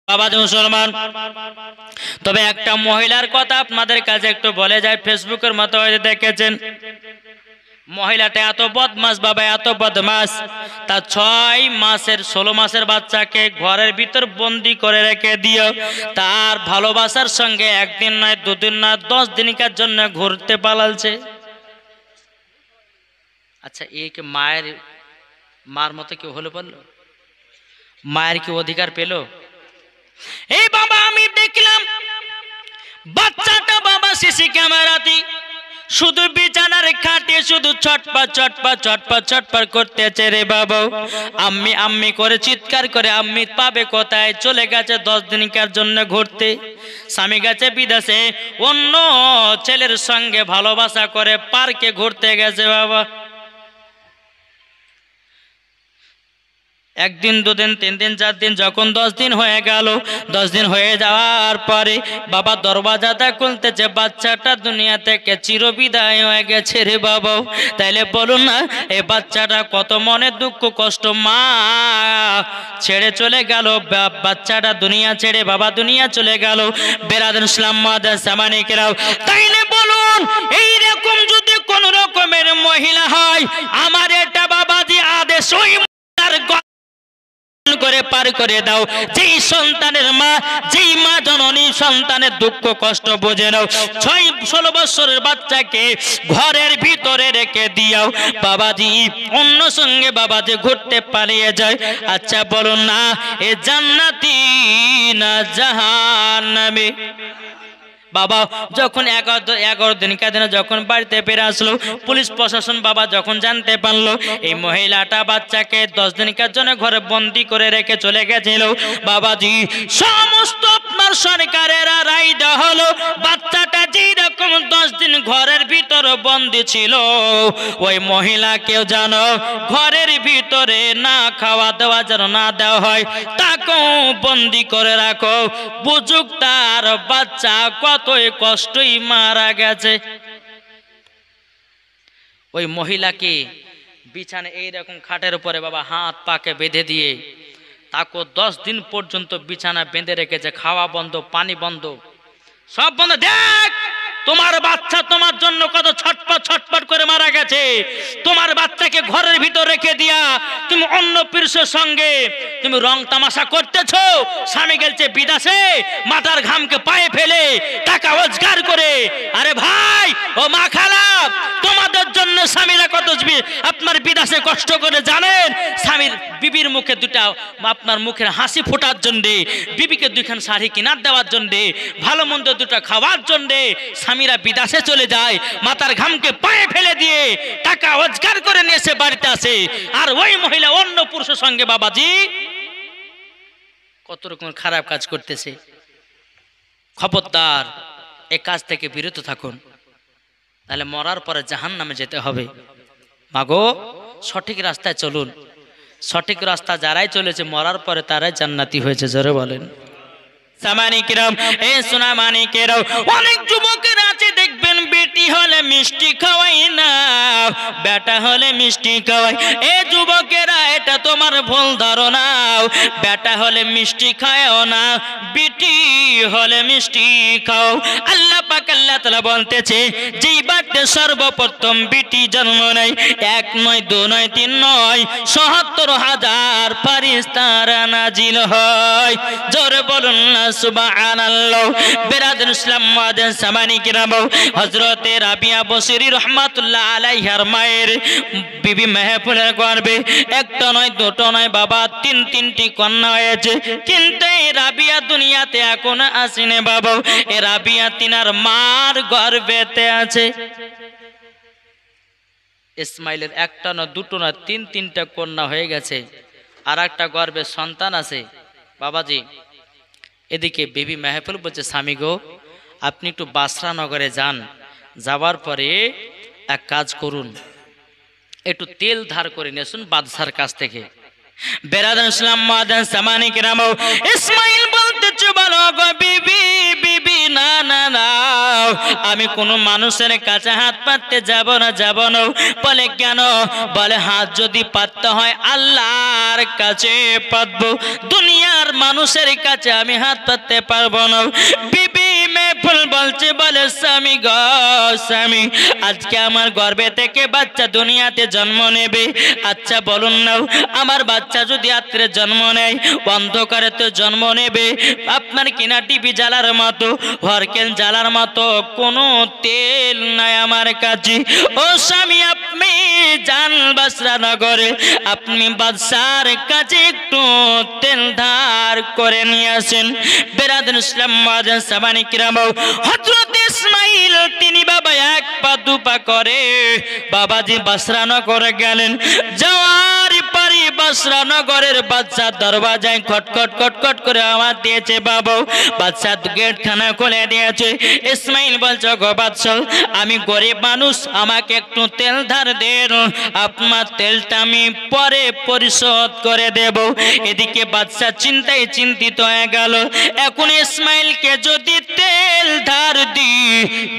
বাবা মুসলমান, তবে একটা মহিলার কথা আপনাদের কাছে একটু বলে যায়, ফেসবুকের মতো হয়তো দেখেছেন, মহিলাটা এত বদমাস বাবা, এত বদমাস, তার 6 মাসের 16 মাসের বাচ্চাকে ঘরের ভিতর বন্দি করে রেখে দিও, তার ভালোবাসার সঙ্গে একদিন নয়, দুদিন নয়, 10 দিনকার জন্য ঘুরতে পালালছে। আচ্ছা, এই কি মার মতো কেউ হলো বলল? মায়ের কি অধিকার পেল? এই বাবা আমি দেখলাম বাচ্চাটা বাবা সিসি ক্যামেরাতে শুধু বিছানার খাটে শুধু ছটপট ছটপট ছটপট ছটপট করতেছে রে বাবা। আম্মি আম্মি করে চিৎকার করে, আম্মি পাবে কোথায়? চলে গেছে 10 দিনকার জন্য ঘুরতে, স্বামী গেছে বিদেশে, অন্য ছেলের সঙ্গে ভালোবাসা করে পার্কে ঘুরতে গেছে বাবা। একদিন, দুদিন, 3 দিন, 4 দিন, যখন 10 দিন হয়ে গেল, 10 দিন হয়ে যাওয়ার পরে বাবা দরওয়াজাটা খুলতেছে, বাচ্চাটা দুনিয়া থেকে চিরবিদায় হয়ে গেছে রে বাবা। তাইলে বলুন না, এই বাচ্চাটা কত মনে দুঃখ কষ্ট, মা ছেড়ে চলে গেল, বাচ্চাটা দুনিয়া ছেড়ে বাবা দুনিয়া চলে গেল। বেরাদার ইসলাম মাদার সামানিকেরাও, তাইলে বলুন এইরকম যদি কোন রকমের মহিলা হয়, আমার এটা বাবাজি আদেশ ওই করে পার করে দাও। যেই সন্তানের মা, যেই মা জননী সন্তানের দুঃখ কষ্ট বোঝে নাও, 6-16 বছরের বাচ্চাকে ঘরের ভিতরে রেখে দিও বাবাজি, অন্য সঙ্গে বাবাজি ঘুরতে পালিয়ে যায়। আচ্ছা বলুন না, এ জান্নাতি না জাহান্নামী? বাবা যখন 11 দিনকার দিনে যখন বাড়িতে ফিরে আসলো, পুলিশ প্রশাসন বাবা যখন জানতে পারলো এই মহিলাটা বাচ্চাকে 10 দিনকার জন্য ঘরে বন্দি করে রেখে চলে গেছিল, বাবাজি সমস্ত আপনার সরকারের রায় দেওয়া হলো, বাচ্চাটা যেই রকম 10 দিন ঘরের ভিতর বন্দি ছিল, ওই মহিলাকেও জানো ঘরের ভিতরে না খাওয়া দাওয়া যেন না দেওয়া হয়, তাকেও বন্দি করে রাখো। বুঝুক তার বাচ্চা কতই কষ্টই মারা গেছে। ওই মহিলাকে বিছানে এইরকম খাটের উপরে বাবা হাত পাকে বেঁধে দিয়ে তাকে 10 দিন পর্যন্ত বিছানা বেঁধে রেখেছে, খাওয়া বন্ধ, পানি বন্ধ, সব বন্ধ। দেখ তোমার বাচ্চা তোমার জন্য কত ছটপট ছটপট করে মারা গেছে, তোমার বাচ্চাকে ঘরের ভিতর রেখে দিয়া তুমি অন্য পুরুষের সঙ্গে তুমি রং তামাশা করতেছো, স্বামী গেলছে বিদেশে, মাথার ঘামকে পায়ে ফেলে টাকা রোজগার করে। আরে ভাই ও মা খালা, তোমাদের জন্য স্বামীরা কত আপনার বিদেশে কষ্ট করে জানেন? স্বামীর বিবির মুখে দুটা আপনার মুখের হাসি ফোটার জন্য, বিবিকে 2খান শাড়ি কিনার দেওয়ার জন্য, ভালো মন্দ দুটো খাওয়ার জন্য স্বামীরা বিদেশে চলে যায়, মাথার ঘামকে পায়ে ফেলে দিয়ে টাকা রোজগার করে নিয়ে এসে বাড়িতে আসে, আর ওই মহিলা অন্য পুরুষের সঙ্গে বাবাজি কত রকম খারাপ কাজ করতেছে। খবরদার এই কাজ থেকে বিরত থাকুন, তাহলে মরার পরে জাহান্নামে যেতে হবে। মাগো সঠিক রাস্তায় চলুন, সঠিক রাস্তা যারাই চলেছে মরার পরে তারাই জান্নাতি হয়েছে। জোরে বলেন সামানিকেরাম, এ সোনা মানিকেরাও, অনেক যুবকের আছে দেখবেন বেটি হলে মিষ্টি খাওয়াই না, বেটা হলে মিষ্টি খাওয়াই। এ যুবকেরা এটা তোমার ভুল ধারণা, বেটা হলে মিষ্টি খায়ও না, বেটি হলে মিষ্টি খাও। আল্লাহ পাক আল্লাহ তাআলা বলতেছে, যেই বাড়িতে সর্বপ্রথম বেটি জন্ম নেয়, 1 নয় 2 নয় 3 নয় ৭৭,০০০ ফেরেশতারা নাজিল হয়। জোরে বলুন না সুবহানাল্লাহ। বেরাদার ইসলাম মাদান সামানিকেরাম, হযরতে রাবিয়া বসরি রাহমাতুল্লাহ আলাইহার মায়ের বিবি মেহফুলের গর্ভে 1টা নয় 2টা নয় বাবা 3টি কন্যা হয়েছে, কিন্তু এই রাবিয়া দুনিয়াতে এখন আসেনি বাবা। এই রাবিয়া তিনার মার গর্ভেতে আছে। ইসমাইলের 1টা না 2টো না 3টা কন্যা হয়ে গেছে, আর একটা গর্ভে সন্তান আছে বাবাজি। এদিকে বেবি মেহফুল বলছে, স্বামী গো আপনি একটু বাসরা নগরে যান, যাবার পরে এক কাজ করুন, একটু তেল ধার করে নিয়ে আসুন বাদশার কাছ থেকে। বেরাদার ইসলাম মাদান সামানিকেরাম, ইসমাইল বলতেছে, বলো গো বিবি, বিবি না না না, আমি কোনো মানুষের কাছে হাত পাততে যাব না। বলে কেন? বলে হাত যদি পাততে হয় আল্লাহর কাছে পাতবো, দুনিয়ার মানুষের কাছে আমি হাত পাততে পারবো না। বিবি মেহফুল বলছে, বলে স্বামী গো স্বামী, আজকে আমার গর্ভে থেকে বাচ্চা দুনিয়াতে জন্ম নেবে। আচ্ছা বলুন না, আমার বাচ্চা যদি রাত্রে জন্ম নেয়, অন্ধকারে তো জন্ম নেবে, আপনার কিনা টিভি জ্বালার মতো, হরকেল জ্বালার মতো কোনো তেল নাই আমার কাছে। ও স্বামী, আপনি যান বাসরা নগরে, আপনি বাদশার কাছে একটু তেল ধার করে নিয়ে আসেন। বেরাদুল ইসলাম মুআজ্জিন সামানি কিরাম, হযরত ইসমাইল তিনি বাবা এক পা দুপা করে বাবাজি বাসরা নগরে গেলেন। যাওয়ার পরে বাসরা নগরের বাদশা দরওয়াজায় খটখট খটখট করে আওয়াজ দিয়েছে। বাবা বাদশা গেট খানা খুলে দিয়েছে। ইসমাইল বলছে, গো বাদশা, আমি গরিব মানুষ, আমাকে একটু তেল ধার দেন, আপনার তেলটা আমি পরে পরিশোধ করে দেব। এদিকে বাদশা চিন্তায় চিন্তিত হয়ে গেল, এখন ইসমাইলকে যদি তেল ধার দিই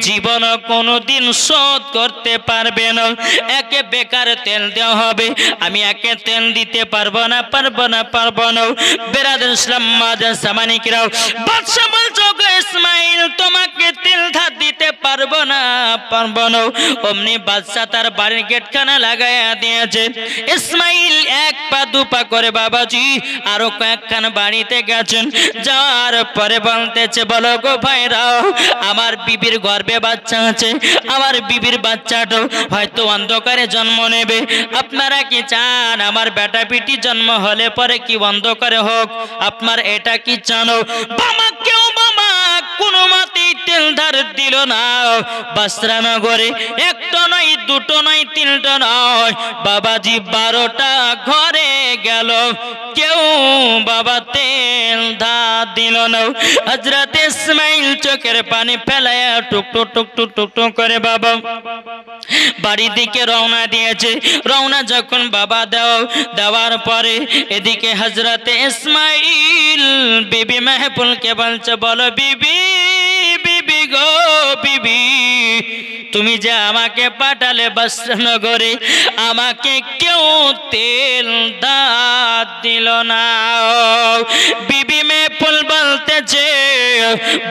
জীবন কোনোদিন শোধ করতে পারবে না, একে বেকার তেল দেওয়া হবে, আমি একে তেল দিতে পারবো না পারবো না পারবো না। বেরাদুল ইসলাম মুআজ্জিন সামানি কিরাম, বাদশা বলছো গো ইসমাইল, তোমাকে তেল ধার দিতে পারবো না পারবো না। অমনি বাদশা তার বাড়ির গেটখানা লাগাইয়া দিয়েছে। ইসমাইল এক পা দুপা করে বাবাজি আরো কয়েকখান বাড়িতে গেছেন। যাওয়ার পরে বলতেছে, বলো গো ভাইরাও, আমার বিবির গর্ভে বাচ্চা আছে, আমার বিবির বাচ্চাটাও হয়তো অন্ধকারে জন্ম নেবে, আপনারা কি চান আমার বেটা বেটি জন্ম হলে পরে কি অন্ধকারে হোক? আপনার এটা কি চানো? বাবা কেউ বাবা কোনো মতেই তেল ধার দিল না। বাসরা নগরে একটা নয় দুটো নয় তিনটা নয় বাবাজি 12টা ঘরে গেল, কেউ বাবা তেল ধার দিল না। হযরত ইসমাইল চোখের পানি ফেলায়া টুকটুক টুকটুক টুকটুক করে বাবা বাড়ির দিকে রওনা দিয়েছে। রওনা যখন বাবা দেওয়ার পরে এদিকে হযরত ইসমাইল বিবি মেহফুলকে বলছে, বলো বিবি, বিবি গো বিবি, তুমি যে আমাকে পাঠালে বাসরা নগরে, আমাকে কেউ তেল ধার দিল না। বিবি মেহফুল বলতেছে,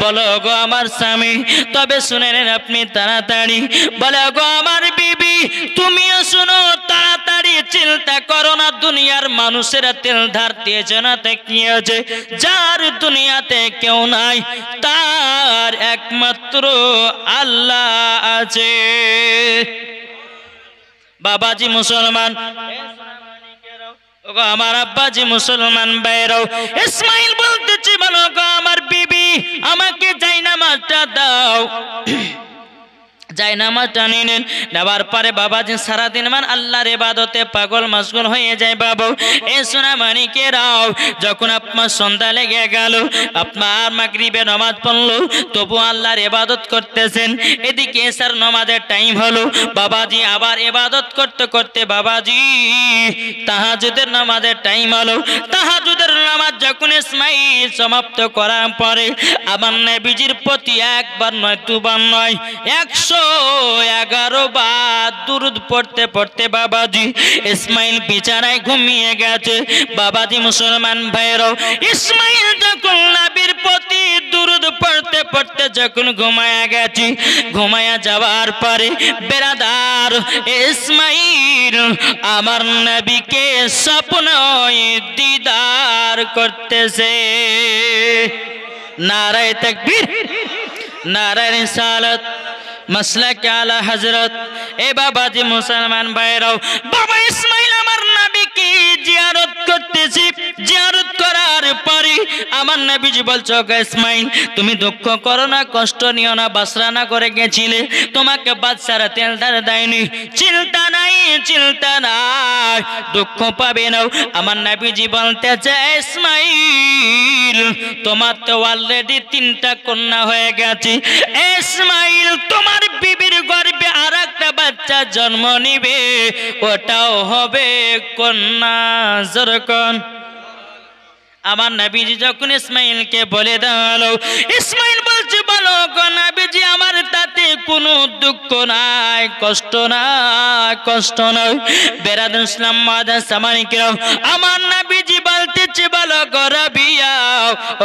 বলো গো আমার স্বামী, তবে শুনে নেন আপনি তাড়াতাড়ি। বলো গো আমার বিবি, তুমিও শুনো তাড়াতাড়ি, চিন্তা করো না, দুনিয়ার মানুষেরা তেল ধার দিয়েছে না তে কি আছে? যার দুনিয়াতে কেউ নাই, তার একমাত্র আল্লাহ আছে। বাবাজি মুসলমান, আমার আব্বাজি মুসলমান ভাইরাও, ইসমাইল বলতেছি, বলো গো আমার বিবি, আমাকে জায়নামাজটা দাও। জায়নামাজটা নিলেন, নেওয়ার পরে বাবাজি সারাদিন মান আল্লাহর ইবাদতে পাগল মশগুল হয়ে যায়। বাবা এ সোনা মানিকেরাও, যখন আপনার সন্ধ্যা লেগে গেল, আপনার মাগরিবে নামাজ পড়লো, তবু আল্লাহর ইবাদত করতেছেন। এদিকে এশার নামাজের টাইম হলো, বাবাজি আবার ইবাদত করতে করতে বাবাজি তাহাজ্জুদের নামাজের টাইম হলো। তাহাজ্জুদের নামাজ যখন ইসমাইল সমাপ্ত করার পরে আমার নবীজির প্রতি একবার নয় দুবার নয় 111 বার দুরূদ পড়তে পড়তে বাবাজি ইসমাইল বিছানায় ঘুমিয়ে গেছে। বাবাজি মুসলমান ভাইরাও, ইসমাইল যখন নবীর প্রতি দুরূদ পড়তে পড়তে যখন ঘুমায়া গেছে, ঘুমায়া যাওয়ার পরে বেরাদার ইসমাইল আমার নবীকে স্বপ্নে দিদার করতেছে। নারায়ে তাকবীর, নারায়ে রিসালাত, মাসলাক আলা হযরত। এ বাবাজি মুসলমান ভাইরাও, বাবা ইসমাইল আমার নবীকে জিয়ারত করতেছি। জিয়ারত করার পরে আমার নবীজি বলছো, ইসমাইল তুমি দুঃখ করো না, কষ্ট নিও না, বাসরা না করে গেছিলে, তোমাকে বাদশারা তেল ধার দেয়নি, চিন্তা নাই চিন্তা নাই, দুঃখ পাবে না। আমার নবীজি বলতেছে, ইসমাইল তোমার তো অলরেডি 3টা কন্যা হয়ে গেছে, ইসমাইল তোমার বিবির গর্ভে আরেকটা বাচ্চা জন্ম নিবে, ওটাও হবে কন্যা। যেরকম আমার নবীজি যখন ইসমাইলকে বলে দাও, ইসমাইল বলছে, বলো গো নবীজি আমার তাতে কোনো দুঃখ নাই, কষ্ট নাই, কষ্ট নাই। বেরাদুল ইসলাম মুআজ্জিন সামানি কিরাম, আমার নবীজি বলতে বলতেছে বলো গো রাবিয়া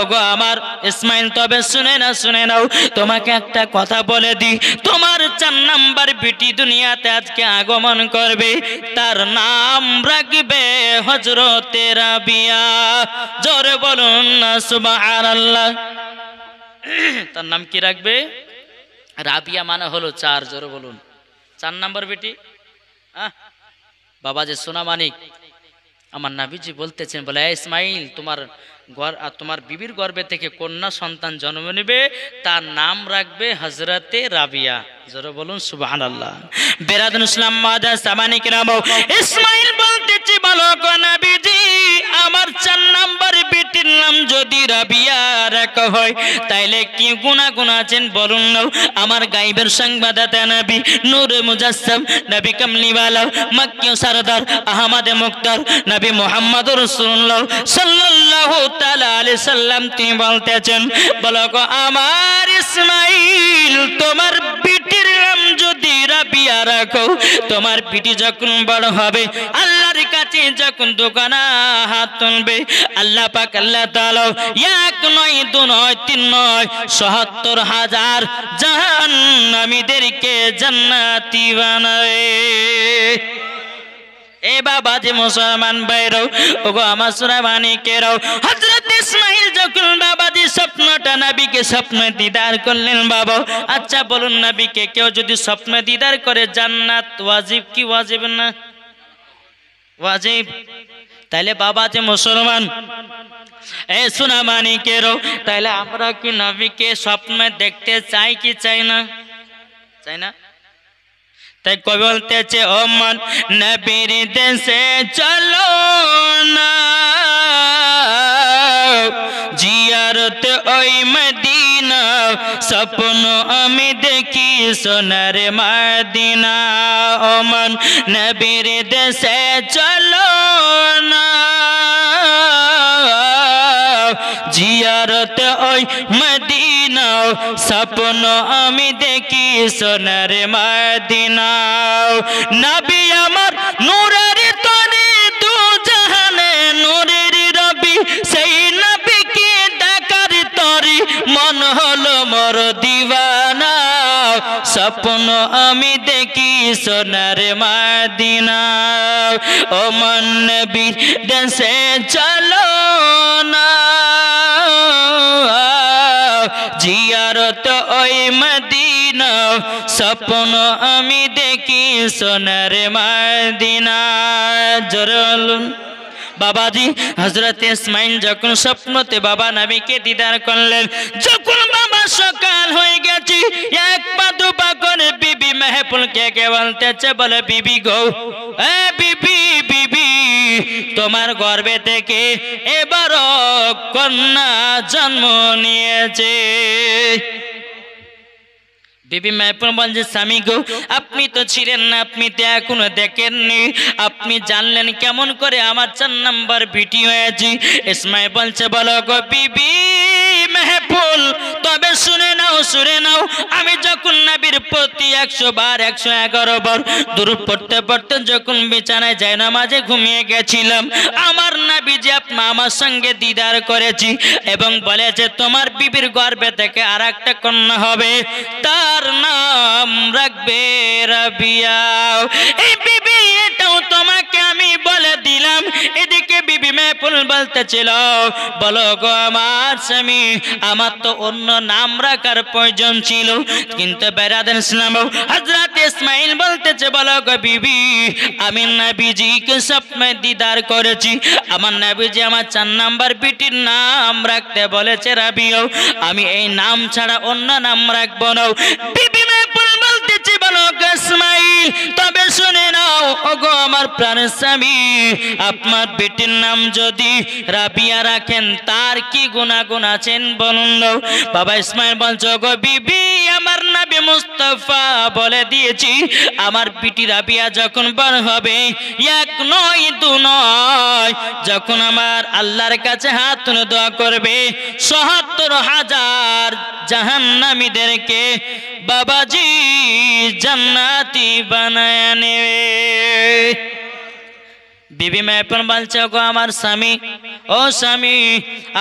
ওগো আমার ইসমাইল তবে শুনে নাও তোমাকে একটা কথা বলে দি তোমার 4 নাম্বার বিটি দুনিয়াতে আজকে আগমন করবে তার নাম রাখবে হযরতে রাবিয়া জোরে বলুন না সুবহানাল্লাহ তার নাম কি রাখবে রাবিয়া মানে হলো 4 জোরে বলুন 4 নাম্বার বেটি বাবা যে সোনা মানিক আমার নবীজি বলতেছেন বলে ইসমাইল তোমার বিবির গর্ভে থেকে কন্যা সন্তান জন্ম নেবে তার নাম রাখবে হযরতে রাবিয়া জোরে বলুন সুবহানাল্লাহ বেরাদুন ইসলাম মাদা সামানি কিরাম ইসমাইল বলতেছে বলো গো নবীজি আমার 4 নাম্বার বেটির নাম যদি রাবিয়া রাখা হয় তাইলে কি গুনাহ আছেন বলুন না আমার গায়বের সংবাদদাতা নবী নূরে মুজাসসাম নবী কামলিওয়ালা মক্কি সরদার আহমদ মুক্তার নবী মুহাম্মদুর রাসূলুল্লাহ সাল্লাল্লাহু তাআলা আলাইহি সাল্লাম তিনি বলতেছেন বলো গো আমার ইসমাইল তোমার বিটির নাম যদি রাবিয়া রাখো তোমার বিটি যখন বড় হবে আল্লাহর কাছে যখন দোকানা হাত তুলবে আল্লাহ পাক আল্লাহ তাআলা 1 নয় 2 নয় 3 নয় ৭০,০০০ জাহান্নামীদেরকে জান্নাতি বানাবে এ বাবা যে মুসলমান ভাইরাও ওগো আমার সোনা মানিকেরাও হযরত ইসমাইল যখন বাবাজি স্বপ্নটা নবীকে স্বপ্ন দিদার করলেন বাবা আচ্ছা বলুন নবীকে কেউ যদি স্বপ্ন দিদার করে জান্নাত ওয়াজিব কি ওয়াজিব না ওয়াজিব তাইলে বাবা যে মুসলমান এ সোনা মানিকেরাও তাইলে আমরা কি নবীকে স্বপ্ন দেখতে চাই কি চাই না তাই কবি বলতেছে ও মন নবীর দেশে চলো না জিয়ারত ওই মদিনা স্বপ্ন আমি দেখি সোনার মদিনা ও মন নবীর দেশে চলো না জিয়ারত ওই মদিনা স্বপ্ন আমি দেখি সোনার মদিনা নবী আমার নূরের তরি দু জাহানে নূরের রবি সেই নবীকে দেখার তরি মন হলো মোর দিওয়ানা স্বপ্ন আমি দেখি সোনার মদিনা ও মন নবীর দেশে চলো না জিয়ারত ওই মদিনা স্বপ্ন আমি দেখি সোনার মদিনা জোরে বলুন বাবাজি হযরত ইসমাইল যখন স্বপ্নতে বাবা নবীকে দিদার করলেন যখন বাবা সকাল হয়ে গেছে এক পা দুপা করে বিবি মেহফুলকে কে বলতেছে বলে বিবি গো এ বিবি তোমার গর্ভে থেকে এবার কন্যা জন্ম নিয়েছে বিবি মেহফুল বলছে স্বামী গো আপনি তো ছিলেন না আপনি তো এখনো দেখেননি আপনি জানলেন কেমন করে আমার 4 নাম্বার বিটি হয়েছে ইসমাইল বলছে বলো গো বিবি মেহফুল তবে শুনে নাও আমি যখন নবীর প্রতি 100 বার 111 বার দুরূদ পড়তে যখন বিছানায় যায় নামাজে ঘুমিয়ে গেছিলাম আমার নবীজি আমার সঙ্গে দিদার করেছি এবং বলেছে তোমার বিবির গর্ভে থেকে আরেকটা কন্যা হবে তার নাম রাখবে রাবিয়া এই বিবি এটাও তোমাকে আমি বলে দিলাম এদিকে বিবি মেহফুল বলতেছিল বলো গো আমার স্বামী আমার তো অন্য নাম রাখার প্রয়োজন ছিল কিন্তু বেরাদান ইসলাম হযরত ইসমাইল বলতেছে বলো গো বিবি আমি নবীজিকে স্বপ্নে দিদার করেছি আমার নবীজি আমার 4 নাম্বার বিটির নাম রাখতে বলেছে রাবিয়া আমি এই নাম ছাড়া অন্য নাম রাখবো না বিবি মেহফুল বলতেছে বলো গো ইসমাইল তবে শুনে নাও ওগো আমার প্রাণের স্বামী আপনার বেটির নাম যদি রাবিয়া রাখেন তার কি গুনাহ আছেন বলুন বাবা ইসমাইল বলছে ওগো বিবি আমার নবী মুস্তাফা বলে দিয়েছি আমার বিটি রাবিয়া যখন বড় হবে 1 নয় 2 নয় যখন আমার আল্লাহর কাছে হাত তুলে দোয়া করবে ৭০,০০০ জাহান্নামীদেরকে বাবাজি জান্নাতি বানায় নেবে বিবি মেহফুল বলছে ওগো আমার স্বামী ও স্বামী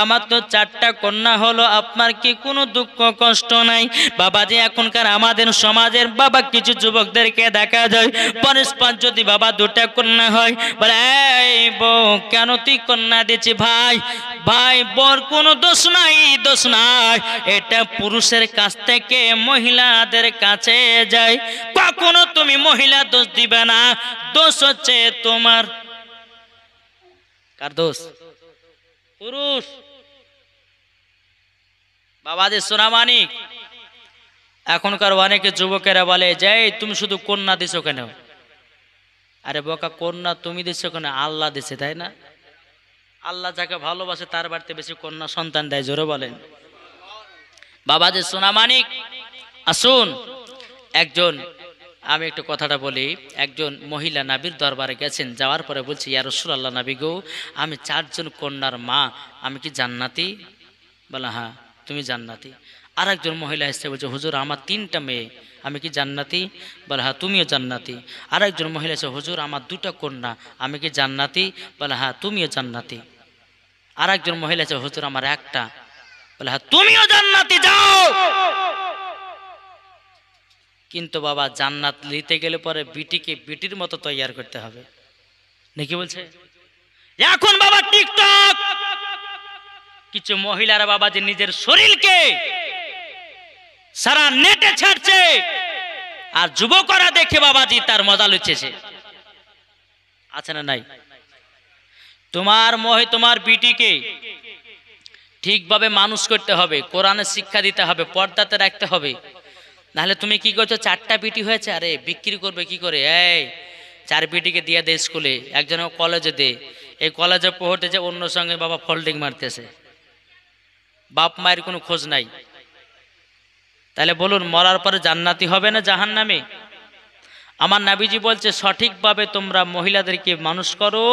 আমার তো 4টা কন্যা হলো, আপনার কি কোনো দুঃখ কষ্ট নাই? বাবাজি এখনকার আমাদের সমাজের বাবা কিছু যুবকদেরকে দেখা যায় পরস্পর যদি বাবা 2টা কন্যা হয় বলে এই বউ কেন তুই কন্যা দিচ্ছি? ভাই ভাই বর কোনো দোষ নাই, দোষ নাই, এটা পুরুষের কাছ থেকে মহিলাদের কাছে যায়। কখনো তুমি মহিলা দোষ দিবে না, দোষ হচ্ছে তোমার। কার দোষ? পুরুষ। বাবাজি সোনামানিক এখনকার অনেকে যুবকেরা বলে যে তুমি শুধু কন্যা দিছো কেন? আরে বোকা, কন্যা তুমি দিছো কেন? আল্লাহ দিছে, তাই না? আল্লাহ যাকে ভালোবাসে তার বাড়িতে বেশি কন্যা সন্তান দেয়, জোরে বলেন। বাবাজি সোনামানিক আসুন, একজন আমি একটু কথাটা বলি। একজন মহিলা নবীর দরবারে গেছেন, যাওয়ার পরে বলছে ইয়া রাসূলুল্লাহ, নবী গো আমি 4 জন কন্যার মা, আমি কি জান্নাতি? বলে হ্যাঁ তুমি জান্নাতি। আর একজন মহিলা এসে বলছে হুজুর আমার 3টা মেয়ে, আমি কি জান্নাতি? বলে হ্যাঁ তুমিও জান্নাতি। আর একজন মহিলা এসে হুজুর আমার 2টা কন্যা, আমি কি জান্নাতি? বলে হ্যাঁ তুমিও জান্নাতি। আর একজন মহিলা এসে হুজুর আমার 1টা, বলে হ্যাঁ তুমিও জান্নাতি, যাও। কিন্তু বাবা জান্নাত নিতে গেলে পরে বিটিকে বিটির মতো তৈয়ার করতে হবে, নাকি বলছে? এখন বাবা টিকটক কিছু মহিলারা বাবা যে নিজের শরীরকে সারা নেটে ছাড়ছে, আর যুবকরা দেখে বাবাজি তার মজা লুচেছে, আছে না নাই? তোমার বিটিকে ঠিকভাবে মানুষ করতে হবে, কোরআনের শিক্ষা দিতে হবে, পর্দাতে রাখতে হবে। নাহলে তুমি কি করছো, 4টা বিটি হয়েছে, আরে বিক্রি করবে কি করে? এই 4 বিটিকে দিয়ে দে স্কুলে, একজন কলেজে দে, এই কলেজে পড়তে যে অন্য সঙ্গে বাবা ফোল্ডিং মারতেছে, বাপ মায়ের কোনো খোঁজ নাই। তাহলে বলুন মরার পরে জান্নাতি হবে না জাহান্নামী? আমার নবীজি বলছে সঠিকভাবে তোমরা মহিলাদেরকে মানুষ করো,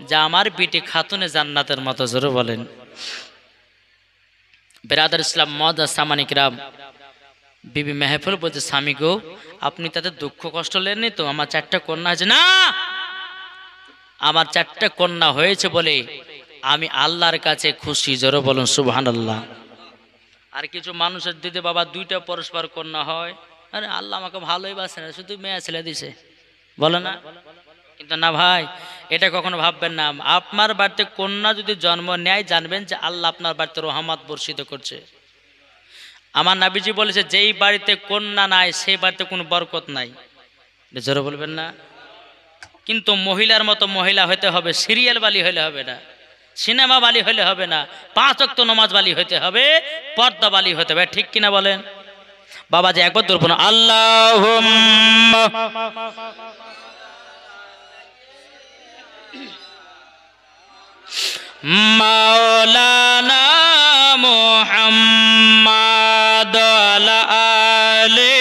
যা আমার বিটি খাতুনে জান্নাতের মতো, জোরে বলেন। বেরাদার ইসলাম মদ সামানিকরাম, বিবি মেহফুল বলছে স্বামী গো আপনি তাতে দুঃখ কষ্ট লেননি তো? আমার 4টা কন্যা আছে। না, আমার 4টা কন্যা হয়েছে বলে আমি আল্লাহর কাছে খুশি, জোরে বলুন সুবহানাল্লাহ। আর কিছু মানুষের দিতে বাবা 2টা পরস্পর কন্যা হয়, আরে আল্লাহ আমাকে ভালোই বাসে না, শুধু মেয়ে ছেলে দিছে, বলে না? কিন্তু না ভাই, এটা কখনো ভাববেন না। আপনার বাড়িতে কন্যা যদি জন্ম নেয় জানবেন যে আল্লাহ আপনার বাড়িতে রহমত বর্ষিত করছে। আমার নবীজি বলেছে যেই বাড়িতে কন্যা নাই সেই বাড়িতে কোনো বরকত নাই, জোরে বলবেন না? কিন্তু মহিলার মতো মহিলা হতে হবে, সিরিয়াল বালি হলে হবে না, সিনেমা বালি হলে হবে না, 5 ওয়াক্ত নামাজ বালি হতে হবে, পর্দা বালি হতে হবে, ঠিক কিনা বলেন? বাবাজি একবার ধরবো না, আল্লাহুম্মা মাওলানা মুহাম্মাদ আলা আলি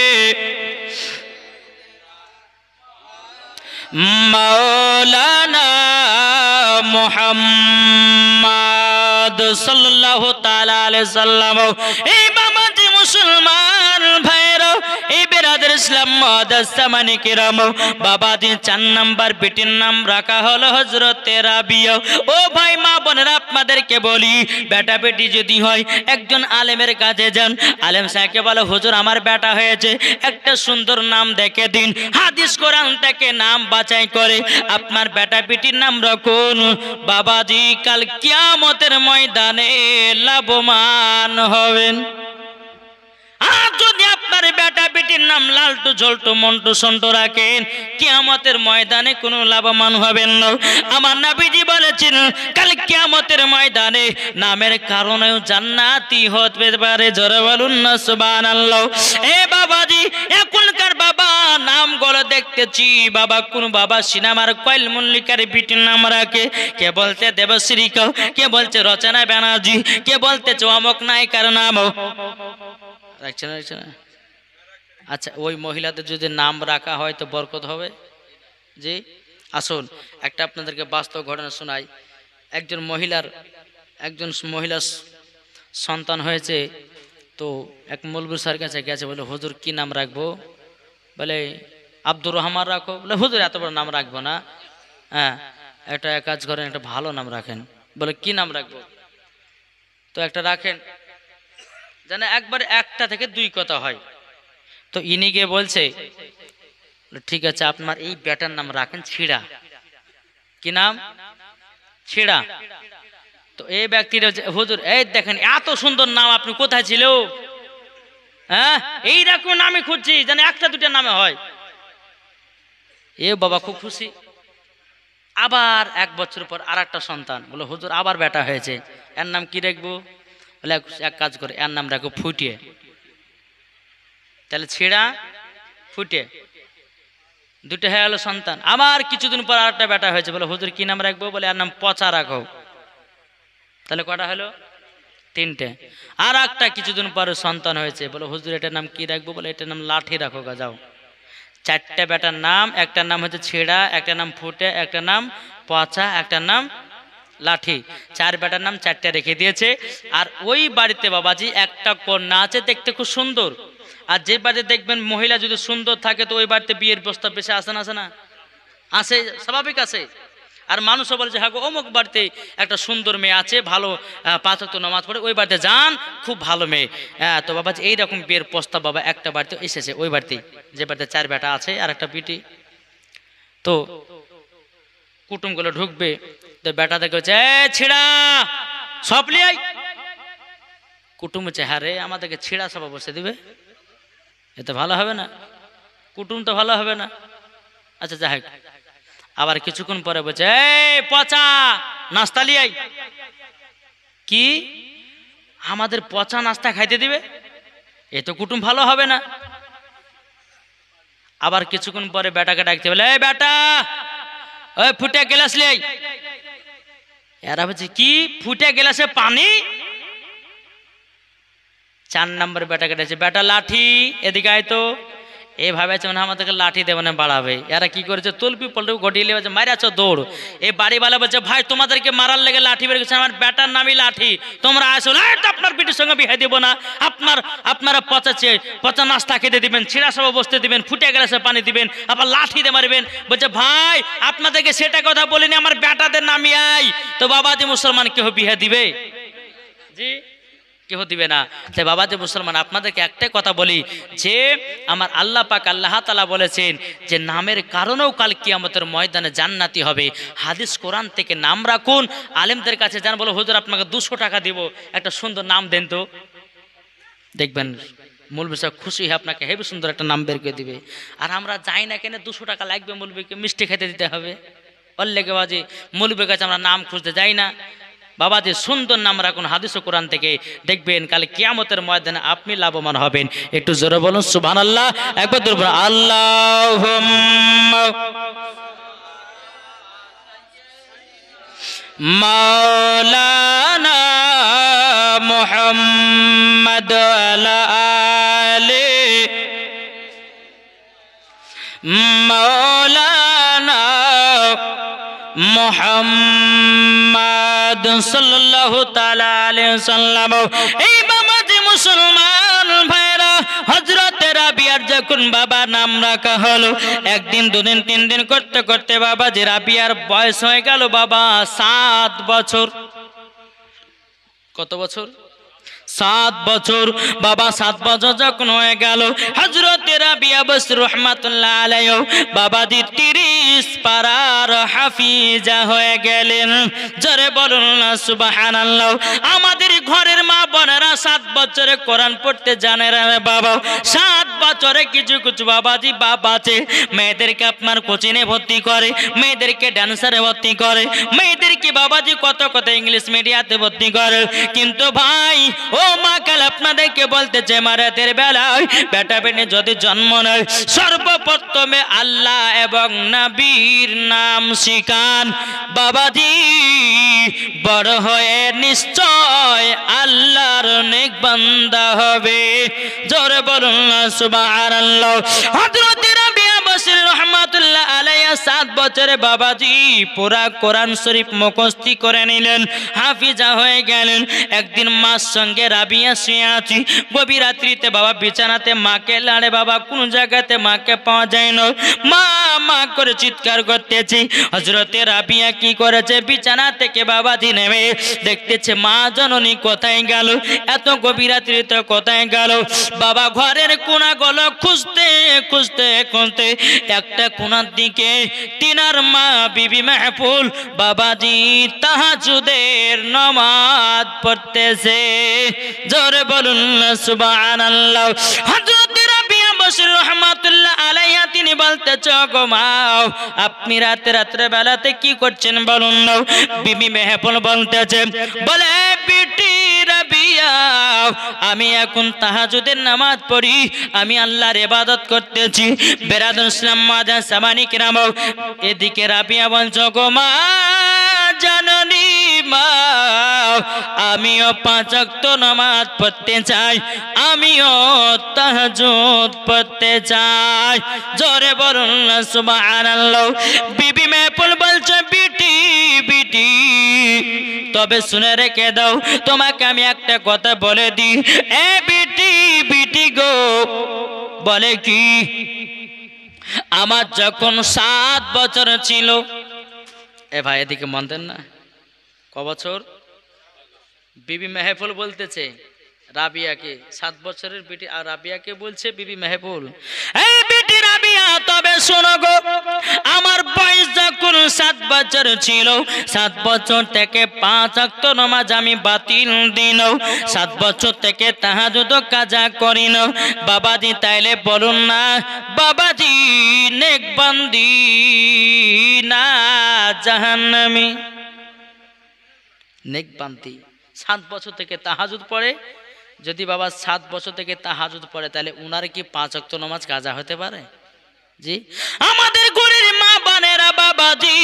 মাওলানা মুহাম্মাদ সাল্লাল্লাহু তাআলা আলাইহি সাল্লাম। এই বাবাজি মুসলমান ভাইরা, এই বেরাদার ইসলাম মুআদ্দাসামানি কিরাম, বাবাজি 4 নাম্বার বেটির নাম রাখা হলো হযরতে রাবিয়া। ও ভাই মা বোনেরা আপনাদেরকে বলি, বেটা বেটি যদি হয় একজন আলেমের কাছে যান, আলেম সাহেবকে বলো হুজুর আমার বেটা হয়েছে, একটা সুন্দর নাম দেখে দিন। হাদিস কোরআন থেকে নাম বাছাই করে আপনার বেটা বেটির নাম রাখুন। বাবাজি কাল কিয়ামতের ময়দানে লাভবান হবেন। আর যদি আপনার বেটা বেটির নাম লালটু ঝোলটু মন্টু সন্টু রাখেন, কিয়ামতের ময়দানে কোনো লাভবান হবেন না। আমার নবীজি বলেছেন কাল কিয়ামতের ময়দানে নামের কারণেও জান্নাতি হতে পারে, জোরে বলুন না সুবহানাল্লাহ। এ বাবাজি এখনকার বাবা নামগুলো দেখতেছি, বাবা কোন বাবা সিনেমার কয়েল মল্লিকার বিটির নাম রাখে, কে বলতে দেবশ্রী, কে বলছে রচনা ব্যানার্জি, কে বলতে অমুক নায়িকার নাম রাখছে না। আচ্ছা ওই মহিলাদের যদি নাম রাখা হয় তো বরকত হবে। জি আসুন একটা আপনাদেরকে বাস্তব ঘটনা শোনাই। একজন মহিলার সন্তান হয়েছে, তো এক মৌলভী স্যার কাছে গেছে, বলে হুজুর কি নাম রাখবো? বলে আব্দুর রহমান রাখো। বলে হুজুর এত বড় নাম রাখবো না, হ্যাঁ একটা কাজ করেন, একটা ভালো নাম রাখেন। বলে কি নাম রাখবো? তো একটা রাখেন, যেন একবার একটা থেকে দুই কথা হয়। তো ইনি গিয়ে বলছে ঠিক আছে আপনার এই বেটার নাম রাখেন ছিড়া। কি নাম? ছিড়া। তো এই ব্যক্তিরা হুজুর এই দেখেন এত সুন্দর নাম, আপনি কোথায় ছিল? হ্যাঁ এইরকম নামই খুঁজছি, যেন একটা দুটা নামে হয়। এ বাবা খুব খুশি। আবার 1 বছর পর আর একটা সন্তান, বলে হুজুর আবার বেটা হয়েছে, এর নাম কি রাখবো? বলে এক কাজ করে এর নাম রাখবো ফুটিয়ে। তাহলে ছিড়া ফুটে দুটো হয়ে গেল সন্তান। আবার কিছুদিন পর আর একটা বেটা হয়েছে, বলে হুজুর কি নাম রাখবো? বলে এর নাম পচা রাখো। তাহলে কটা হলো? 3টে। আর একটা কিছুদিন পরে সন্তান হয়েছে, বলে হুজুর এটার নাম কি রাখবো? বলে এটার নাম লাঠি রাখো গা যাও। 4টে বেটার নাম, একটার নাম হচ্ছে ছেঁড়া, একটার নাম ফুটে, একটার নাম পচা, একটার নাম লাঠি। 4 বেটার নাম 4টে রেখে দিয়েছে। আর ওই বাড়িতে বাবাজি একটা কন্যা আছে, দেখতে খুব সুন্দর। আর যে বাড়িতে দেখবেন মহিলা যদি সুন্দর থাকে, তো ওই বাড়িতে বিয়ের প্রস্তাব বেশি আসে না? আসে না? আসে, স্বাভাবিক আছে। আর মানুষও বলে যে হ্যাঁ গো অমুক বাড়িতে একটা সুন্দর মেয়ে আছে, ভালো 5 ওয়াক্ত নামাজ পড়ে, ওই বাড়িতে যান, খুব ভালো মেয়ে। হ্যাঁ, তো বাবা এইরকম বিয়ের প্রস্তাব বাবা একটা বাড়িতে এসেছে, ওই বাড়িতেই, যে বাড়িতে 4 বেটা আছে আর একটা বিটি। তো কুটুমগুলো ঢুকবে, তো বেটা দেখে হচ্ছে ছিড়া সব লিয়াই। কুটুম হচ্ছে হ্যাঁ রে আমাদেরকে ছিড়া সভা বসে দিবে, এতে ভালো হবে না, কুটুম তো ভালো হবে না। আচ্ছা যাই হোক, আবার কিছুক্ষণ পরে বলছে এই পচা নাস্তা লিয়াই। কি আমাদের পচা নাস্তা খাইতে দিবে? এ তো কুটুম ভালো হবে না। আবার কিছুক্ষণ পরে বেটাকে ডাকতে বলে এই বেটা ওই ফুটে গ্লাস লিয়াই। এরা বলছে কি ফুটে গ্লাসে পানি? 4 নম্বর বেটাকে ডাকছে বেটা লাঠি এদিকে আয় তো। এভাবে মানে আমাদেরকে লাঠি দেবে না বাড়াবে। এরা কি করেছে তলপি পল্টু ঘটিয়ে বলছে মারাচ্ছ দৌড়। এই বাড়িওয়ালা বলছে ভাই তোমাদেরকে মারার লেগে লাঠি বের করছে, আমার বেটার নামই লাঠি, তোমরা আসো না, আপনার পিটির সঙ্গে বিয়ে দিব না। আপনারা পচা নাস্তা খেতে দিবেন, ছিঁড়া সব বসতে দিবেন, ফুটে গ্লাসে পানি দিবেন, আবার লাঠি দিয়ে মারবেন। বলছে ভাই আপনাদেরকে সেটা কথা বলিনি, আমার বেটাদের নামই আই। তো বাবাজি মুসলমান কেউ বিয়ে দিবে? জি কেউ দিবে না। তাই বাবাজি মুসলমান আপনাদেরকে একটাই কথা বলি, যে আমার আল্লাহ পাক আল্লাহ তাআলা বলেছেন যে নামের কারণেও কাল কিয়ামতের ময়দানে জান্নাতি হবে। হাদিস কোরআন থেকে নাম রাখুন, আলেমদের কাছে যান, বলো হুজুর আপনাকে 200 টাকা দিব, একটা সুন্দর নাম দেন তো। দেখবেন মৌলভী সাহেব খুশি হয়ে আপনাকে হেবি সুন্দর একটা নাম বের করে দিবে। আর আমরা যাই না কেন 200 টাকা লাগবে, মৌলভীকে মিষ্টি খেতে দিতে হবে, ওর লেগে বাজি মৌলভীর কাছে আমরা নাম খুঁজতে যাই না। বাবাজি সুন্দর নাম রাখুন হাদিস ও কোরআন থেকে, দেখবেন কাল কিয়ামতের ময়দানে আপনি লাভবান হবেন। একটু জোরে বলুন সুবহানাল্লাহ, একবার জোরে বলুন আল্লাহুম্মা মাওলানা মুহাম্মদ আলা আলি মাওলানা মুহাম্মদ সাল্লাল্লাহু তাআলা আলাইহি ওয়াসাল্লাম। এই বাবাজি মুসলমান ভাইরা, হযরত রাবিয়ার যখন বাবা নাম রাখা হলো, 1 দিন 2 দিন 3 দিন করতে করতে বাবাজি রাবিয়ার বয়স হয়ে গেল বাবা 7 বছর। কত বছর? 7 বছর। বাবা 7 বছর যখন হয়ে গেল, হযরত রাবিয়া বসরি রাহমাতুল্লাহ আলাইহি বাবাজি 30 পারার হাফিজা হয়ে গেলেন। জোরে বলুন না সুবহানাল্লাহ। আমাদের ঘরের মা বোনেরা 7 বছরে কোরআন পড়তে জানে রে বাবা। 7 বছরে কিছু কিছু বাবাজি বাবা আছে মেয়েদেরকে আপনার কোচিংয়ে ভর্তি করে, মেয়েদেরকে ডান্সারে ভর্তি করে, মেয়েদেরকে বাবাজি কত কত ইংলিশ মিডিয়াতে ভর্তি করে। কিন্তু ভাই ও মা কাল আপনাদেরকে বলতেছে মারাতের বেলায় বেটা বেনে যদি জন্ম নেয়, সর্বপ্রথমে আল্লাহ এবং নবীর নাম শিখান। বাবাজি বড় হয়ে নিশ্চয় আল্লাহর নেক বান্দা হবে। জোরে বলুন না সুবহানাল্লাহ। হযরত রাবিয়া বসরি রহমাতুল্লাহ আলাইহি 7 বছরে বাবাজি পুরা কোরআন শরীফ মুখস্থ করে নিলেন, হাফিজা হয়ে গেলেন। একদিন মার সঙ্গে রাবিয়া শুয়ে আছি, গভীর রাত্রিতে বাবা বিছানাতে মাকে লাড়ে, বাবা কোন জায়গাতে মাকে পাওয়া যায় না, মা মা করে চিৎকার করতেছি। হযরতে রাবিয়া কি করেছে, বিছানা থেকে বাবাজি নেমে দেখতেছে মা জননী কোথায় গেল, এত গভীর রাত্রিতে কোথায় গেল। বাবা ঘরের কোনা গলো খুঁজতে খুঁজতে খুঁজতে একটা কোনার দিকে তিনার মা বিবি মেহফুল বাবাজি তাহাজ্জুদের নামাজ পড়তেছে। জোরে বলুন না সুবহানাল্লাহ। হযরত রাবিয়া বসরি রহমাতুল্লাহ আলাইহা তিনি বলতেছে, গো মা আপনি রাতে বেলাতে কি করছেন বলুন না। বিবি মেহফুল বলতেছে, বলে বিটি রাবিয়া আমি এখন তাহাজ্জুদের নামাজ পড়ি, আমি আল্লাহর ইবাদত করতেছি। বেরাদুল ইসলাম মাদান সামানি কিরাম, এদিকে রাবিয়া বলছো, গো মা জাননী মা আমিও 5 ওয়াক্ত নামাজ পড়তে চাই, আমিও তাহাজ্জুদ পড়তে চাই। জোরে বলুন না সুবহানাল্লাহ। বিবি মেহফুল বলছে, বিটি বিটি তবে শুনে রেখে দাও, তোমাকে আমি একটা কথা বলে দিই। এ বিটি বিটি গো, বলে কি, আমার যখন 7 বছর ছিল, এ ভাই এদিকে মন দেন না, ক বছর? বিবি মেহফুল বলতেছে রাবিয়াকে 7 বছরের বিটি, আর রাবিয়াকে বলছে বিবি মেহফুল, এই বিটি রাবিয়া তবে শোনো গো, আমার বয়স যখন 7 বছর ছিল, 7 বছর থেকে 5 ওয়াক্ত নামাজ আমি বাতিল দিন, 7 বছর থেকে তাহাজ্জুদ কাজা করি না। বাবাজি তাইলে বলুন না, বাবাজি নেক বান্দি না জাহান্নামী? নেক বান্দি 7 বছর থেকে তাহাজ্জুদ পড়ে, যদি বাবা 7 বছর থেকে তাহাজ্জুদ পড়ে তাহলে উনার কি 5 ওয়াক্ত নামাজ কাজা হতে পারে? জি আমাদের ঘরের মা বোনেরা বাবাজি,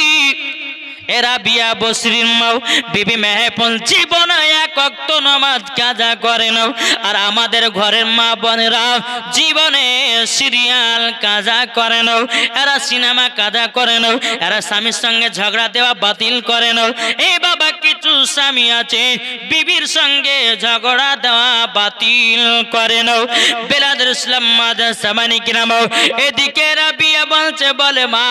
এরা বিয়া বসরির মাও বিবি মেহফুল জীবনে 1 ওয়াক্ত নামাজ কাজা করে না, আর আমাদের ঘরের মা বোনেরা জীবনে সিরিয়াল কাজা করে না, এরা সিনেমা কাজা করে না, এরা স্বামীর সঙ্গে ঝগড়া দেওয়া বাতিল করে না। এই বাবা কিছু স্বামী আছে বিবির সঙ্গে ঝগড়া দেওয়া বাতিল করে না। বেলাদুল ইসলাম মাদান সামানি কিরাম, এদিকে রাবিয়া বলছে, বলে মা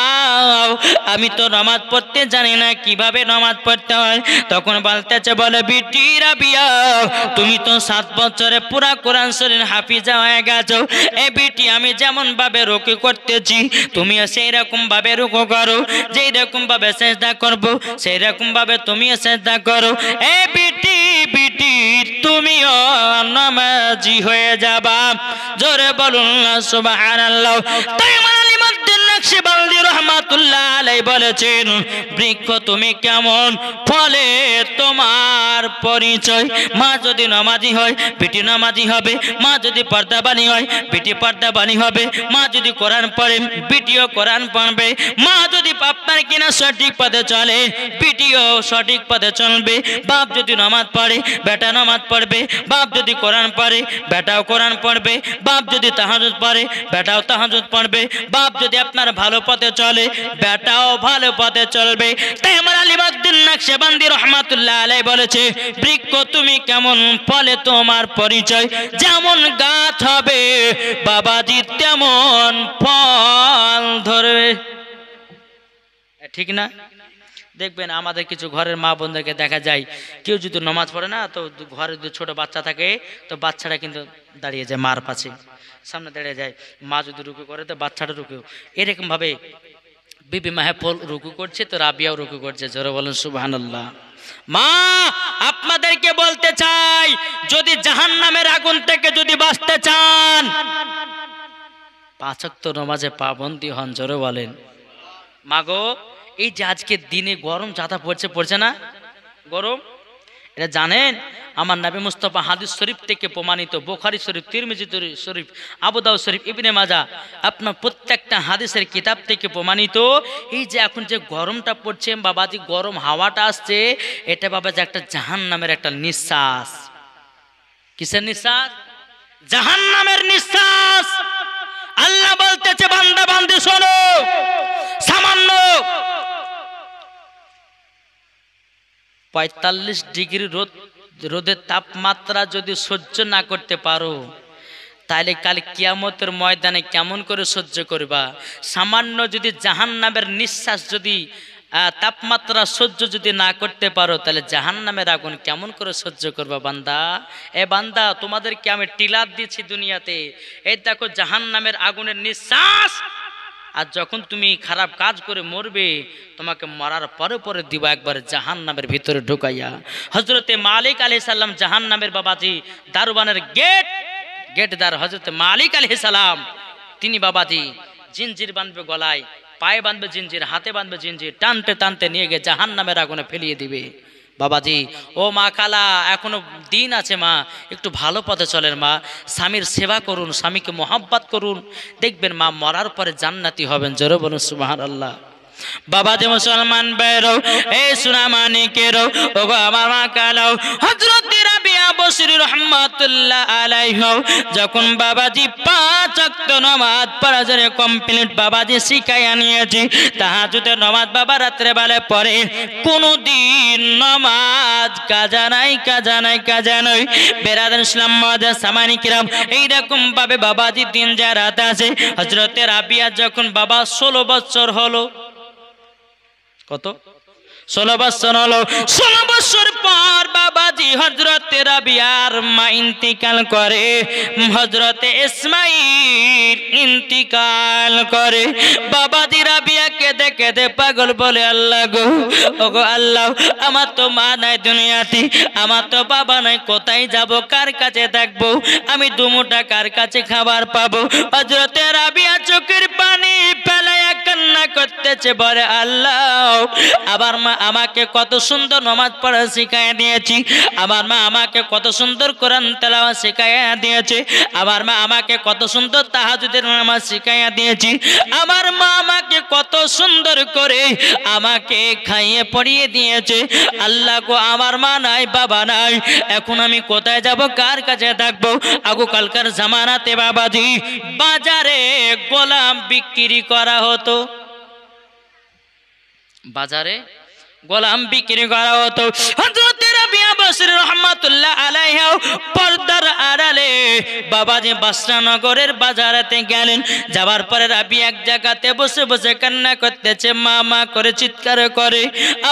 আমি তো নামাজ পড়তে জানি না, কিভাবে নামাজ পড়তে হয়? তখন বলতেছে, বলে বিটি রাবিয়া তুমি তো 7 বছরে পুরা কোরআন শরীফ হাফিজা হয়ে গেছো, এ বিটি আমি যেমন ভাবে রুকু করতেছি তুমিও সেই রকম ভাবে রুকু করো, যেই রকম ভাবে সিজদা করব সেই রকম ভাবে তুমিও সিজদা করো। এ বিটি বিটি তুমিও নামাজি হয়ে যাবা। জোরে বলুন না সুবহানাল্লাহ। তাই নকশবন্দি রহমাতুল্লাহ আলাইহি বলেছেন, বৃক্ষ তুমি কেমন, ফলে তোমার পরিচয়। মা যদি নামাজি হয় বিটি নামাজি হবে, মা যদি পর্দাবানী হয় বিটি পর্দাবানী হবে, মা যদি কোরআন পড়ে বিটিও কোরআন পড়বে, মা যদি আপনার কিনা সঠিক পথে চলে বিটিও সঠিক পথে চলবে। বাপ যদি নামাজ পড়ে বেটা নামাজ পড়বে, বাপ যদি কোরআন পড়ে বেটাও কোরআন পড়বে, বাপ যদি তাহাজ্জুদ পড়ে বেটাও তাহাজ্জুদ পড়বে, বাপ যদি আপনার ভালো পথে চলে বেটাও ভালো পথে চলবে। তাই আমার আলিউদ্দিন নকশবন্দি রহমাতুল্লাহ আলাইহি বলেছে, বৃক্ষ তুমি কেমন, ফলে তোমার পরিচয়। যেমন গাছ হবে বাবাজি তেমন ফল ধরবে। ঠিক না? দেখবেন আমাদের কিছু ঘরের মা বোনদেরকে দেখা যায়, কেউ যদি নামাজ পড়ে না তো ঘরে যদি ছোট বাচ্চা থাকে তো বাচ্চাটা কিন্তু দাঁড়িয়ে যায় মার পাশে, সামনে দাঁড়িয়ে যায়। মা যদি রুকু করে তো বাচ্চাটা রুকু, এরকম ভাবে বিবি মেহফুল রুকু করছে তো রাবিয়াও রুকু করছে। জোরে বলেন সুবহানাল্লাহ। মা আপনাদেরকে বলতে চাই, যদি জাহান্নামের আগুন থেকে যদি বাঁচতে চান 5 ওয়াক্ত নামাজে পাবন্দী হন। জোরে বলেন। মাগো এই যে আজকে দিনে গরম যাতা পড়ছে না, গরম, এটা জানেন আমার নবী মুস্তাফা হাদিস শরীফ থেকে প্রমাণিত, বুখারী শরীফ, তিরমিজি শরীফ, আবু দাউদ শরীফ, ইবনে মাজাহ, আপনার প্রত্যেকটা হাদিসের কিতাব থেকে প্রমাণিত। এই যে এখন যে গরমটা পড়ছে বাবাজি, গরম হাওয়াটা আসছে, এটা বাবা যে একটা জাহান্নামের একটা নিঃশ্বাস। কিসের নিঃশ্বাস? জাহান্নামের নিঃশ্বাস। আল্লাহ বলতেছে বান্দা বান্দি শোনো, সামান্য ৪৫ ডিগ্রি রোদের তাপমাত্রা যদি সহ্য না করতে পারো, তাহলে কাল কিয়ামতের ময়দানে কেমন করে সহ্য করবা? সামান্য যদি জাহান্নামের নিঃশ্বাস যদি তাপমাত্রা সহ্য যদি না করতে পারো, তাহলে জাহান্নামের আগুন কেমন করে সহ্য করবা বান্দা? এ বান্দা, তোমাদেরকে আমি টিলার দিয়েছি দুনিয়াতে, এই দেখো জাহান্নামের আগুনের নিঃশ্বাস। আর যখন তুমি খারাপ কাজ করে মরবে, তোমাকে মরার পরে পরে দিবা একবার জাহান্নামের ভিতরে ঢুকাইয়া। হজরতে মালিক আলাইহিস সালাম জাহান্নামের বাবাজি দারোয়ানের গেটদার হজরতে মালিক আলাইহিস সালাম, তিনি বাবাজি জিনজির বাঁধবে গলায়, পায়ে বাঁধবে জিনজির, হাতে বাঁধবে জিনজির, টানতে টানতে নিয়ে গিয়ে জাহান্নামের আগুনে ফেলিয়ে দিবে। বাবাজি, ও মা কালা, এখনো দিন আছে মা, একটু ভালো পথে চলেন মা, স্বামীর সেবা করুন, স্বামীকে মোহাব্বত করুন, দেখবেন মা মরার পরে জান্নাতি হবেন। জোরে বলুন সুবহানাল্লাহ। বাবাজি মুসলমান বেরো, এই সোনা মানিকেরো, ওগো আমার মা কালাও, হযরত রাবিয়া বসরি রাহমাতুল্লাহ আলাইহি যখন বাবাজি 5 ওয়াক্ত নামাজ পড়া জন্য কমপ্লিট বাবাজি শিখাইয়া নিয়েছি, তাহাজ্জুদের নামাজ বাবা রাত্রে বেলা পড়ে, কোনদিন নামাজ কাজা নাই বেরাদার ইসলাম মাদার সামানি কিরাম, এইরকম ভাবে বাবাজি দিন যা রাত আছে। হযরত রাবিয়া যখন বাবা 16 বছর হলো, কত 16 বছর হলো, 16 বছর পর বাবাজি হযরতে রাবিয়ার মা ইন্তিকাল করে, হযরতে ইসমাইল ইন্তিকাল করে। বাবাজি রাবিয়াকে দেখে দে পাগল বলে, আল্লাহ গো, ওগো আল্লাহ, আমার তো মা নাই দুনিয়াতে, আমার তো বাবা নাই, কোথায় যাব, কার কাছে থাকবো, আমি দুমুঠা কার কাছে খাবার পাবো? হযরতে রাবিয়া চোখের পানি ফেলাইয়া কান্না করতেছে, বলে আল্লাহ, আমার মা আমাকে কত সুন্দর নামাজ পড়া শিখাইয়া দিয়েছি, আমার মা আমাকে কত সুন্দর কোরআন তেলাওয়াত শিখাইয়া দিয়েছে, আমার মা আমাকে কত সুন্দর তাহাজ্জুদের নামাজ শিখাইয়া দিয়েছি, আমার মা আমাকে কত সুন্দর করে আমাকে খাইয়ে পড়িয়ে দিয়েছে। আল্লাহ গো, আমার মা নাই, বাবা নাই, এখন আমি কোথায় যাব, কার কাছে থাকবো? আগু কালকার জামানাতে বাবাজি বাজারে গোলাম বিক্রি করা হতো, বাজারে গোলাম বিক্রি করা হতো। হযরত রাবিয়া বসরি রাহমাতুল্লাহ আলাইহি পর্দার আড়ালে বাবাজি বাসরানগরের বাজারেতে গেলেন। যাওয়ার পরে রাবিয়া এক জায়গাতে বসে বসে কান্না করতেছে, মা মা করে চিৎকার করে,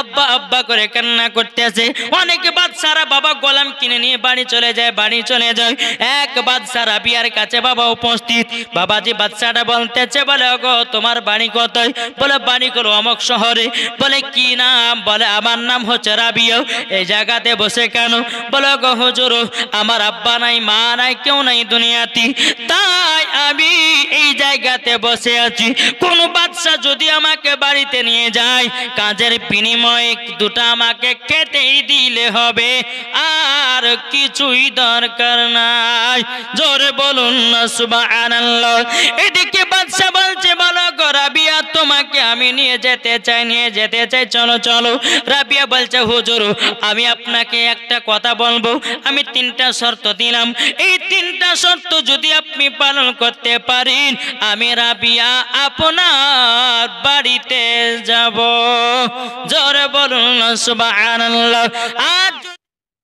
আব্বা আব্বা করে কান্না করতেছে। অনেক বাদশারা বাবা গোলাম কিনে নিয়ে বাড়ি চলে যায়। এক বাদশা রাবিয়ার কাছে বাবা উপস্থিত। বাবাজি বাদশাটা বলতেছে, বলে ওগো তোমার বাড়ি কোথায়? বলে বাড়ি হলো অমুক শহরে। বলে কি নাম? বলে আমার নাম হচ্ছে রাবিয়া। এই জায়গাতে বসে কেন? বলে গো হুজুর, আমার আব্বা নাই, মা নাই, কেউ নাই দুনিয়াতে, তাই আমি এই জায়গাতে বসে আছি। কোন বাদশা যদি আমাকে বাড়িতে নিয়ে যায়, কাজের বিনিময়ে দুটা আমাকে খেতেই দিলে হবে, আর কিছুই দরকার নাই। জোরে বলুন না সুবহানাল্লাহ। এদিকে বাদশা বলছে, বলো গো রাবিয়া, তোমাকে আমি নিয়ে যেতে চাই, চলো। রাবিয়া বলছে, হুজুর আমি আপনাকে একটা কথা বলবো, আমি 3টা শর্ত দিলাম, এই 3টা শর্ত যদি আপনি পালন করতে পারেন, আমি রাবিয়া আপনার বাড়িতে যাব। জোরে বলুন সুবহানাল্লাহ। আজ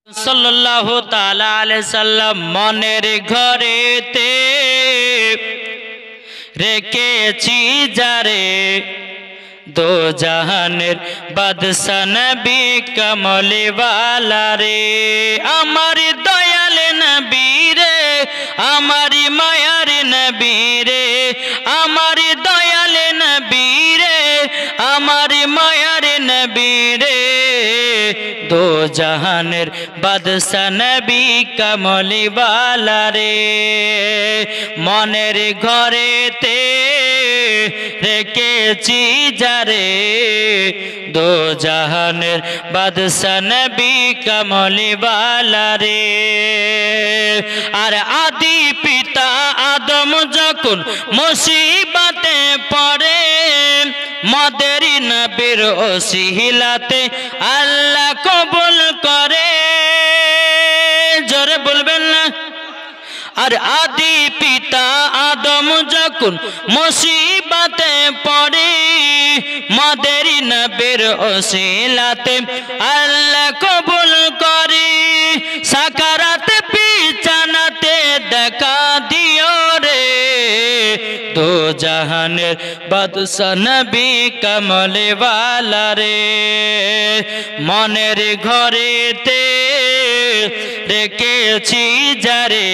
সাল্লাল্লাহু তাআলা আলাইহি সাল্লাম মনের ঘরেতে রেখেছি যারে, দো জাহানের বাদশা নবী কমলি ওয়ালা রে, আমার দয়াল নবী রে, আমার মায়ার নবী রে, আমার দয়াল নবী রে, আমার মায়ার নবী রে, দো জাহানের বাদশা নবী কমলি ওয়ালা রে, মনের ঘরেতে রেখেছি যারে, দো জাহানের বাদশা নবী কমলি ওয়ালা রে। আর আদি পিতা আদম যখন মুসিবতে পড়ে, মদের নবীর ওসিলাতে আল্লাহ কবুল করে। জোরে বলবেন না? আর আদি পিতা আদম যখন মুসিবতে পড়ে মাদের নবীর ওসিলাতে আল্লাহ কবুল করে সাকারাত বিছানাতে দেখা দিও রে দো জাহানের বাদশা নবী কমলে ওয়ালা রে মনের ঘরেতে রেখেছি যারে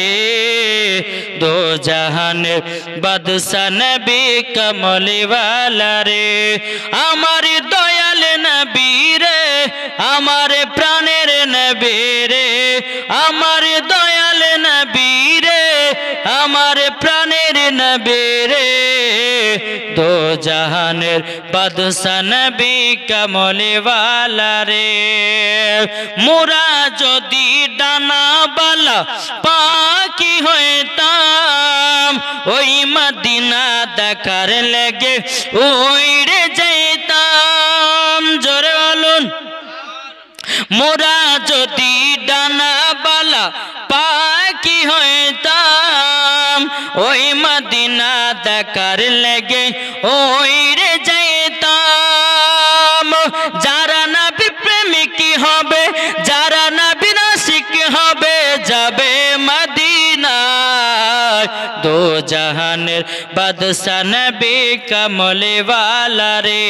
দো জাহানের বাদশা নবী কমলে ওয়ালা রে আমার দয়াল নবী রে আমার প্রাণের নবী রে আমার দয়াল নবী রে আমার প্রাণের নবী রে দো জাহানের বাদশা নবী কমলে ওয়ালা রে মোরা যদি ডানা বালা পাখি হইতাম ওই মদিনা দেখার লেগে উড়ে যেতাম জোরে বলুন মোরা যদি ডানা বালা পাখি হইতাম ওই মদিনা দেখার লেগে উড়ে যেতাম যারা নবী প্রেমিক হবে যারা নবী আশিক হবে যাবে মদিনায় দো জাহানের বাদশা নবী কমলে ওয়ালা রে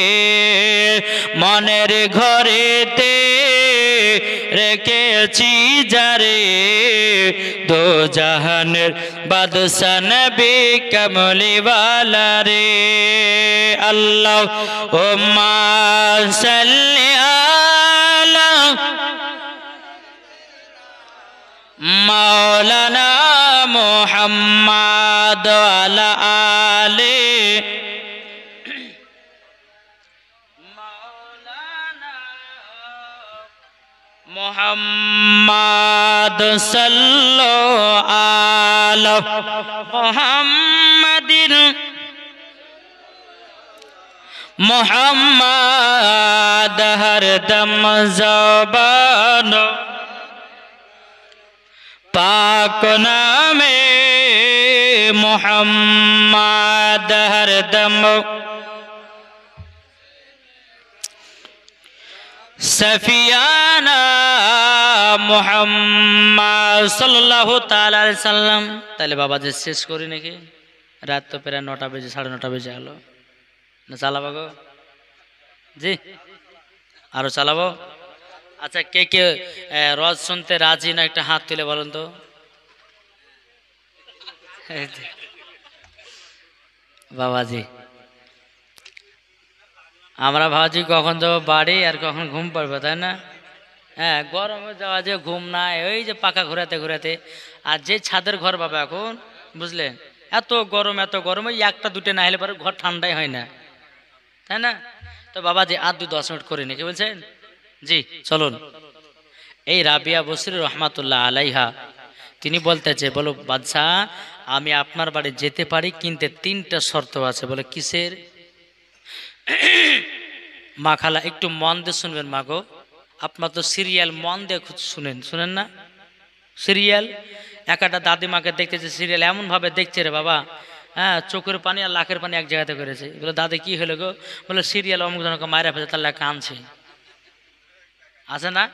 মনের ঘরেতে রেখেছি যারে দো জাহানের বাদশা নবী কমলে ওয়ালা রে আল্লাহুম্মা সাল্লি আলা মাওলানা মুহাম্মদ ওয়ালা আলি মাওলানা মুহাম্মদ সাল্লাল্লাহু আলা মুহাম্মাদিন মুহাম্মদ হরদম জবান पाक नामे मुहम्मद हरदम सफियाना मुहम्मद सल्लल्लाहु ताला अलैहि वसल्लम তাহলে বাবা যে শেষ করি নাকি রাত তো প্রায় 9টা বেজে 9:30 বেজে গেল না চালাবো গো জি আরো চালাবো আচ্ছা কে কে রজ শুনতে রাজি না একটা হাত তুলে বলেন তো বাবাজি আমরা ভাবছি কখন যাবো বাড়ি আর কখন ঘুম পড়বে তাই না হ্যাঁ গরমে যাওয়া যে ঘুম নাই ওই যে পাকা ঘোরাতে ঘোরাতে আর যে ছাদের ঘর বাবা এখন বুঝলেন এত গরম ওই একটা দুটো না হলে পরে ঘর ঠান্ডাই হয় না তাই না তো বাবাজি আর 2-10 মিনিট করে নি কি বলছেন জি চলুন এই রাবিয়া বসরি রহমাতুল্লাহ আলাইহা তিনি বলতেছে বলো বাদশাহ আমি আপনার বাড়ি যেতে পারি কিন্তু 3টা শর্ত আছে বলে কিসের মা খালা একটু মন দিয়ে শুনবেন মা গো আপনার তো সিরিয়াল মন দিয়ে শুনেন না সিরিয়াল একটা দাদিমাকে দেখতেছে সিরিয়াল এমন ভাবে দেখছে রে বাবা হ্যাঁ চোখের পানি আর লাখের পানি এক জায়গাতে করেছে বলে দাদি কি হলো গো বলে সিরিয়াল অমুক জনকে মায়েরা ফেলে তার লেখা আনছে আছে না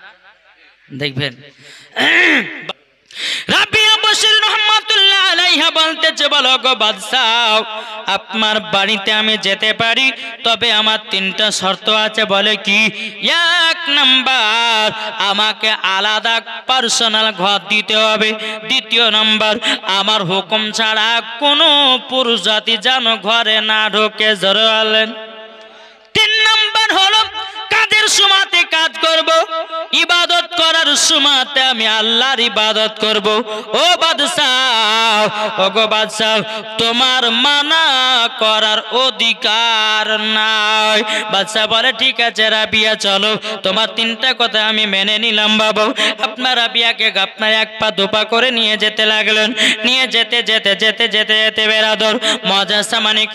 দেখবেন রাবিয়া বসরি রহমাতুল্লাহ আলাইহা বলতেছে বলো গো বাদশাহ আপনার বাড়িতে আমি যেতে পারি তবে আমার 3টা শর্ত আছে বলে কি 1 নাম্বার আমাকে আলাদা পার্সোনাল ঘর দিতে হবে 2 নাম্বার আমার হুকুম ছাড়া কোনো পুরুষ জাতি যেন ঘরে না ঢোকে জোরে বলেন 3 নাম্বার হলো কাজের সময়তে কাজ করব ইবাদত করার সময়তে আমি আল্লাহর ইবাদত করব ও বাদশাহ ও গো বাদশাহ তোমার মানা করার অধিকার নাই বাদশাহ বলে ঠিক আছে রাবিয়া চলো তোমার 3টা কথা আমি মেনে নিলাম বাবু আপনার রাবিয়াকে আপনার 1 পা 2 পা করে নিয়ে যেতে লাগলেন নিয়ে যেতে বেরাদর মজা সামানিক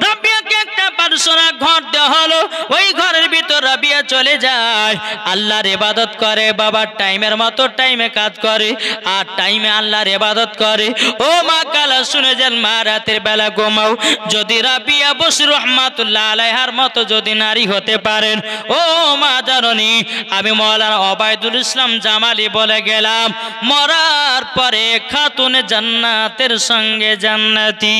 রাবিয়াকে একটা পাঁচশোনা ঘর দেওয়া হলো, ওই ঘরের ভিতর রাবিয়া চলে যায়, আল্লাহর ইবাদত করে বাবা, টাইমের মতো টাইমে কাজ করে আর টাইমে আল্লাহর ইবাদত করে। ও মা কালা শুনে যান, মা রাতের বেলা ঘুমাও, যদি রাবিয়া বসির রহমাতুল্লাহ আলাইহার মতো যদি নারী হতে পারেন, ও মা জাননী, আমি মৌলানা ওবায়দুল ইসলাম জামালি বলে গেলাম, মরার পরে খাতুনে জান্নাতের সঙ্গে জান্নাতি।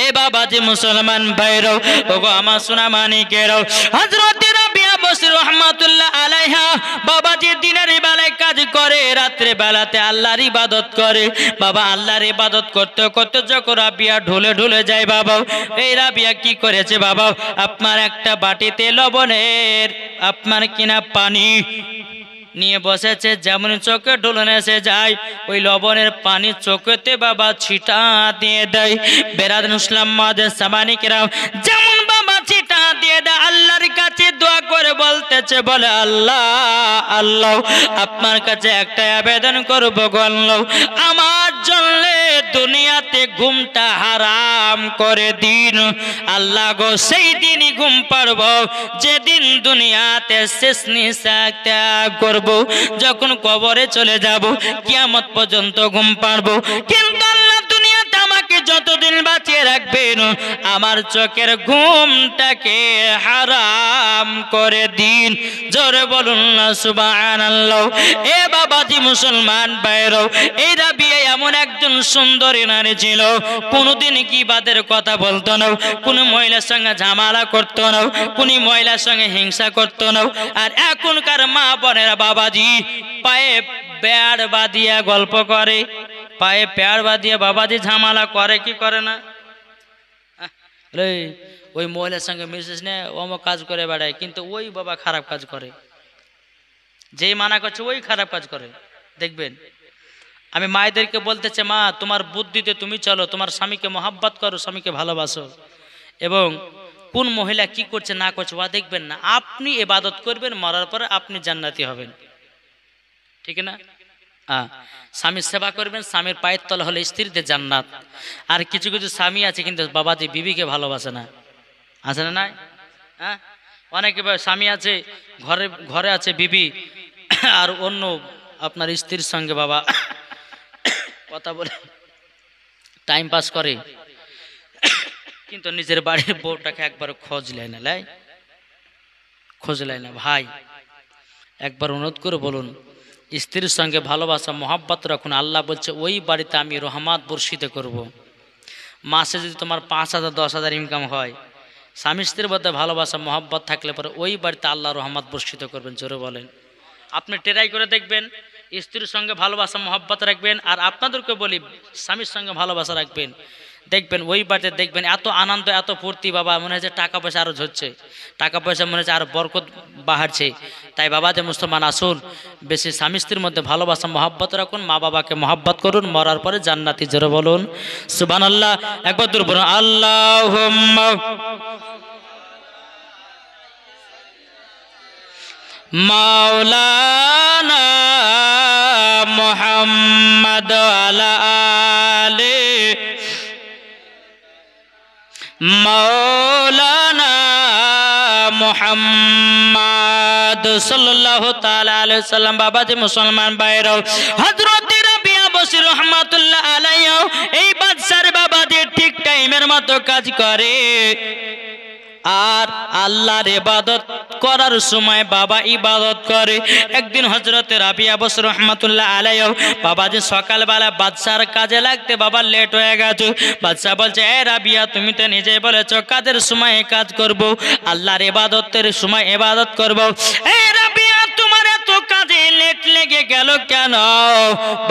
এ বাবাজি মুসলমান ভাইরাও, ওগো আমার সোনা মানিকেরাও, হযরত রাবিয়া বসির রহমাতুল্লাহ আলাইহা বাবাজি দিনের বেলায় কাজ করে, রাত্রে বেলাতে আল্লাহর ইবাদত করে বাবা। আল্লাহর ইবাদত করতে করতে যখন রাবিয়া ঢলে ঢলে যায় বাবা, এই রাবিয়া কি করেছে বাবা, আপনার একটা বাটিতে লবণের আপনার কিনা পানি নিয়ে বসেছে, যেমন চোখে ঢুলনে এসে যায়, ওই লবণের পানি চোখেতে বাবা ছিটা দিয়ে দেয়। বেরাদুল ইসলাম মাদের সামানিকেরাম যেমন বাবা ছিটা দিয়ে দেয়, আল্লাহর কাছে দোয়া করে বলতেছে, বলে আল্লাহ আল্লাহ আপনার কাছে একটা আবেদন করবো গো আল্লাহ, আমার জন্য দুনিয়াতে ঘুমটা হারাম করে দিন আল্লাহ গো। সেই দিনই ঘুম পারবো যেদিন দুনিয়াতে শেষ নিঃশ্বাস ত্যাগ করব, যখন কবরে চলে যাব, কিয়ামত পর্যন্ত ঘুম পারবো। কিন্তু আল্লাহ দুনিয়াতে আমাকে যতদিন বাঁচিয়ে রাখবেন, আমার চোখের ঘুমটাকে হারাম করে দিন। জোরে বলুন না সুবহানাল্লাহ। এ বাবাজি মুসলমান ভাইরাও, এই রাবিয়া এমন একজন সুন্দরী নারী ছিল, কোনোদিন গীবাতের কথা বলতো না, কোনো মহিলার সঙ্গে ঝামেলা করতো না, কোনো মহিলার সঙ্গে হিংসা করতো না। আর এখনকার মা বোনেরা বাবাজি পায়ে পেয়ার বাঁধিয়া গল্প করে, পায়ে পেয়ার বাঁধিয়া বাবাজি ঝামেলা করে কি করে না? ওই মহিলার সঙ্গে মিশিস না, অমুক কাজ করে বেড়ায়, কিন্তু ওই বাবা খারাপ কাজ করে, যেই মানা করছে ওই খারাপ কাজ করে। দেখবেন, আমি মায়েদেরকে বলতেছে, মা তোমার বুদ্ধিতে তুমি চলো, তোমার স্বামীকে মহাব্বত করো, স্বামীকে ভালোবাসো, এবং কোন মহিলা কি করছে না করছে ওয়া দেখবেন না, আপনি ইবাদত করবেন, মরার পরে আপনি জান্নাতি হবেন, ঠিক না? স্বামীর সেবা করবেন, স্বামীর পায়ের তলা হলে স্ত্রীদের জান্নাত। আর কিছু কিছু স্বামী আছে কিন্তু বাবাজি বিবিকে ভালোবাসে না, আছে না? নাই? হ্যাঁ, অনেকে স্বামী আছে ঘরে ঘরে আছে বিবি, আর অন্য আপনার স্ত্রীর সঙ্গে বাবা কথা বলে টাইম পাস করে, কিন্তু নিজের বাড়ির বউটাকে একবার খোঁজ লেয় না, খোঁজ লেয় না। ভাই একবার অনুরোধ করে বলুন, স্ত্রীর সঙ্গে ভালোবাসা মহাব্বত রাখুন। আল্লাহ বলছে ওই বাড়িতে আমি রহমত বর্ষিত করব। মাসে যদি তোমার 5,000 10,000 ইনকাম হয়, স্বামী স্ত্রীর মধ্যে ভালোবাসা মহাব্বত থাকলে পরে ওই বাড়িতে আল্লাহ রহমত বর্ষিত করবেন। জোরে বলেন। আপনি ট্রাই করে দেখবেন, স্ত্রীর সঙ্গে ভালোবাসা মহাব্বত রাখবেন, আর আপনাদেরকে বলি স্বামীর সঙ্গে ভালোবাসা রাখবেন, দেখবেন ওই বাড়িতে দেখবেন এত আনন্দ, এত ফুর্তি বাবা, মনে হচ্ছে টাকা পয়সা আরও ঝরছে, টাকা পয়সা মনে হচ্ছে আরও বরকত বাড়ছে। তাই বাবা যে মুসলমান আসুন, বেশি স্বামী স্ত্রীর মধ্যে ভালোবাসা মহাব্বত রাখুন, মা বাবাকে মহাব্বত করুন, মরার পরে জান্নাতি। জোরে বলুন সুবহানাল্লাহ। একবার দূর বলুন আল্লাহুম্মা মাওলানা মুহাম্মদ আলা আলি মাওলানা মুহাম্মদ সাল্লাল্লাহু তাআলা আলাইহি সাল্লাম। বাবাজি মুসলমান ভাইরাও, হযরত রাবিয়া বসির রহমাতুল্লাহ আলাইহি এই বাদশার বাবাজি ঠিক টাইমের মতো কাজ করে, আর আল্লাহর ইবাদত করার সময় বাবা ইবাদত করে। একদিন হযরত রাবিয়া বসির রহমাতুল্লাহ আলাইহি বাবাজি সকালবেলা বাদশার কাজে লাগতে বাবা লেট হয়ে গেছে। বাদশা বলছে, এ রাবিয়া তুমি তো নিজেই বলেছো কাজের সময় কাজ করব, আল্লাহর ইবাদতের সময় ইবাদত করব, এ রাবিয়া তোমার এত কাজে লেট লেগে গেল কেন?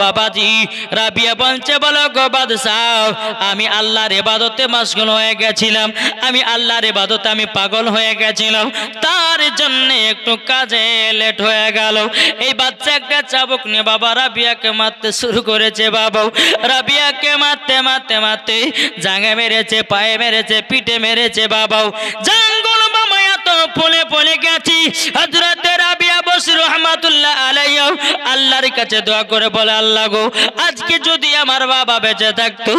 বাবাজি রাবিয়া বলছে, বলো গো বাদশাহ, আমি আল্লাহর ইবাদতে মশগুল হয়ে গেছিলাম, আমি আল্লাহর ইবাদত আমি পাগল হয়ে গেছিলাম, তার জন্য একটু কাজে লেট হয়ে গেল। এই বাচ্চা একটা চাবুক নিয়ে বাবা রাবিয়াকে মারতে শুরু করেছে। বাবা রাবিয়াকে মারতে মারতে মারতে জাঙ্গে মেরেছে, পায়ে মেরেছে, পিঠে মেরেছে। বাবাও জাঙ্গুল বাবা এত ফুলে ফুলে গেছি। হযরত রাবিয়া বসরি রহমাতুল্লাহ আলাইহি আল্লাহর কাছে দোয়া করে বলে, আল্লাহ গো, আজকে যদি আমার বাবা বেঁচে থাকতো,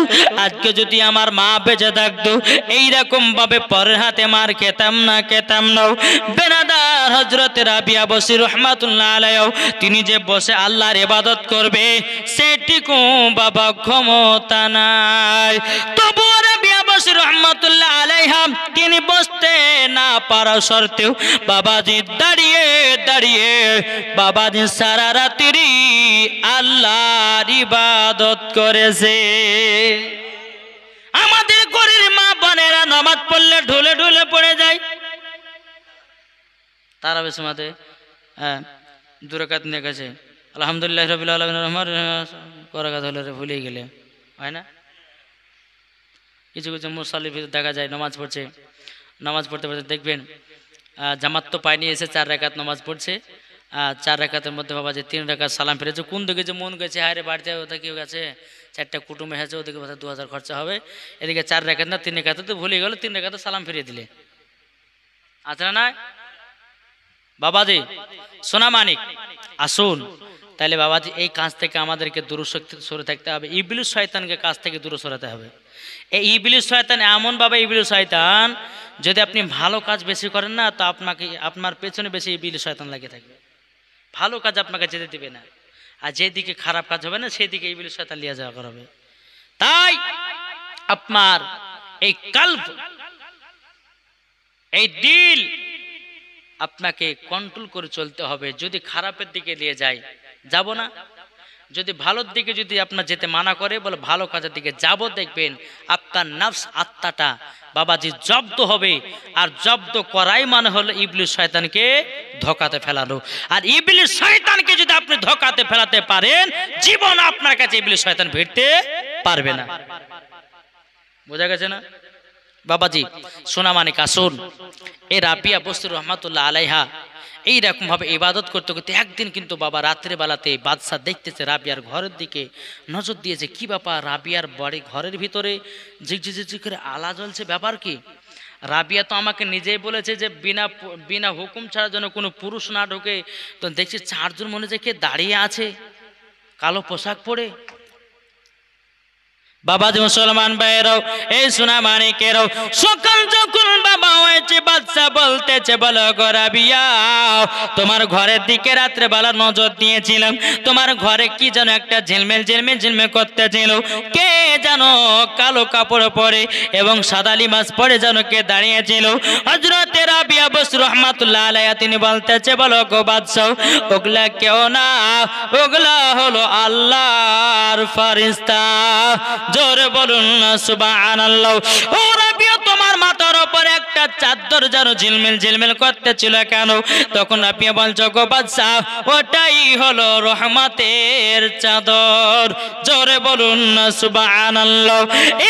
আজকে যদি আমার মা বেঁচে থাকতো, এইরকম ভাবে পরের হাতে মার খেতাম না। বেনাদার হযরত রাবিয়া বসরি রহমাতুল্লাহ আলাইহি তিনি যে বসে আল্লাহর ইবাদত করবে সেটুকু বাবা ক্ষমতা নাই। তবু রাবিয়া বসরি রহমাতুল্লাহ আলাইহা তিনি বসতে না পারা সত্ত্বেও বাবাজি দাঁড়িয়ে দাঁড়িয়ে বাবাজি সারা রাত্রি আল্লাহর ইবাদত করেছে। আমাদের ঘরের মা বোনেরা নামাজ পড়লে ঢুলে ঢুলে পড়ে যায়। তারাবির সময়তে দু রাকাত নিয়ে গেছে, আলহামদুলিল্লাহ রাব্বিল আলামিন রহমান করাকাত হলে ভুলে গেলে হয় না। কিছু কিছু মুসাল্লি দেখা যায় নামাজ পড়ছে, নামাজ পড়তে পড়তে দেখবেন জামাত তো পায়নি, এসে 4 রাকাত নামাজ পড়ছে। 4 রাকাতের মধ্যে বাবা যে 3 রাকাত সালাম ফিরেছে। কোন দিকে যে মন গেছে, হায় রে বাড়িতে ওটা কেউ গেছে, 4টা কুটুম এসেছে, ওদিকে 2000 খরচা হবে, এদিকে 4 রাকাত না 3 রাকাতে তো ভুলে গেল, 3 রাকাতে সালাম ফিরিয়ে দিলে। আছে না বাবাজি সোনা মানিক? আসুন তাহলে বাবাজি এই কাজ থেকে আমাদেরকে দূরে সরে থাকতে হবে। ইবলিস শয়তানকে কাজ থেকে দূরে সরাতে হবে। এই ইবলিস শয়তান এমন ভাবে, ইবলিস শয়তান যদি আপনি ভালো কাজ বেশি করেন না, তো আপনাকে আপনার পেছনে বেশি ইবলিস শয়তান লাগে থাকবে, ভালো কাজ আপনাকে যেতে দিবে না। আর যেদিকে খারাপ কাজ হবে না সেদিকে ইবলিস শয়তান নিয়ে যাওয়া করবে। তাই আপনার এই কলব, এই দিল আপনাকে কন্ট্রোল করে চলতে হবে। যদি খারাপের দিকে নিয়ে যায় যাব না, যদি ভালোর দিকে যদি আপনার যেতে মানা করে বলে ভালো কাজের দিকে যাব, দেখবেন আপনার নফস আত্মাটা বাবাজি জব্দ হবে। আর জব্দ করাই মানে হলো ইবলিস শয়তানকে ধোঁকাতে ফেলানো। আর ইবলিস শয়তানকে যদি আপনি ধোঁকাতে ফেলাতে পারেন, জীবন আপনার কাছে ইবলিস শয়তান ভিড়তে পারবে না। বোঝা গেছে না বাবাজি সোনা মানিক? আসুন এই রাবিয়া বসরি রহমাতুল্লাহ আলাইহা এইরকম ভাবে ইবাদত করতে করতে একদিন কিন্তু বাবা রাত্রে বেলাতে বাদশা দেখতেছে রাবিয়ার ঘরের দিকে নজর দিয়েছে। কি ব্যাপার, রাবিয়ার বাড়ি ঘরের ভিতরে ঝিকঝিক করে আলা জ্বলছে, ব্যাপার কি? রাবিয়া তো আমাকে নিজেই বলেছে যে বিনা হুকুম ছাড়া যেন কোনো পুরুষ না ঢোকে। তো দেখছি 4 জন মনে যে কে দাঁড়িয়ে আছে কালো পোশাক পরে। বাবাজি মুসলমান ভাইরাও, এই সোনা মানিকেরাও, সকাল যখন বাবা হয়েছে বাদশা বলতেছে, বলো গো রাবিয়া, তোমার ঘরের দিকে রাত্রে বেলা নজর দিয়েছিলাম, তোমার ঘরে কি যেন একটা ঝিলমিল ঝিলমিল ঝিলমিল করতেছিল। কে যেন কালো কাপড় পরে এবং সাদা লিবাস পরে যেন কে দাঁড়িয়েছিল। হযরত রাবিয়া বসরি রহমাতুল্লাহ আলাইহা তিনি বলতেছে, বলো গো বাদশা, ওগুলা কেউ না, ওগুলা হলো আল্লাহর ফেরেশতা। জোরে বলুন না সুবহানাল্লাহ। ও রাবিয়া, তোমার মাথার উপর একটা চাদর যেন ঝিলমিল ঝিলমিল করতেছিল কেন? তখন রাবিয়া বলছো, গো বাদশা, ওটাই হলো রহমতের চাদর। জোরে বলুন না সুবহানাল্লাহ।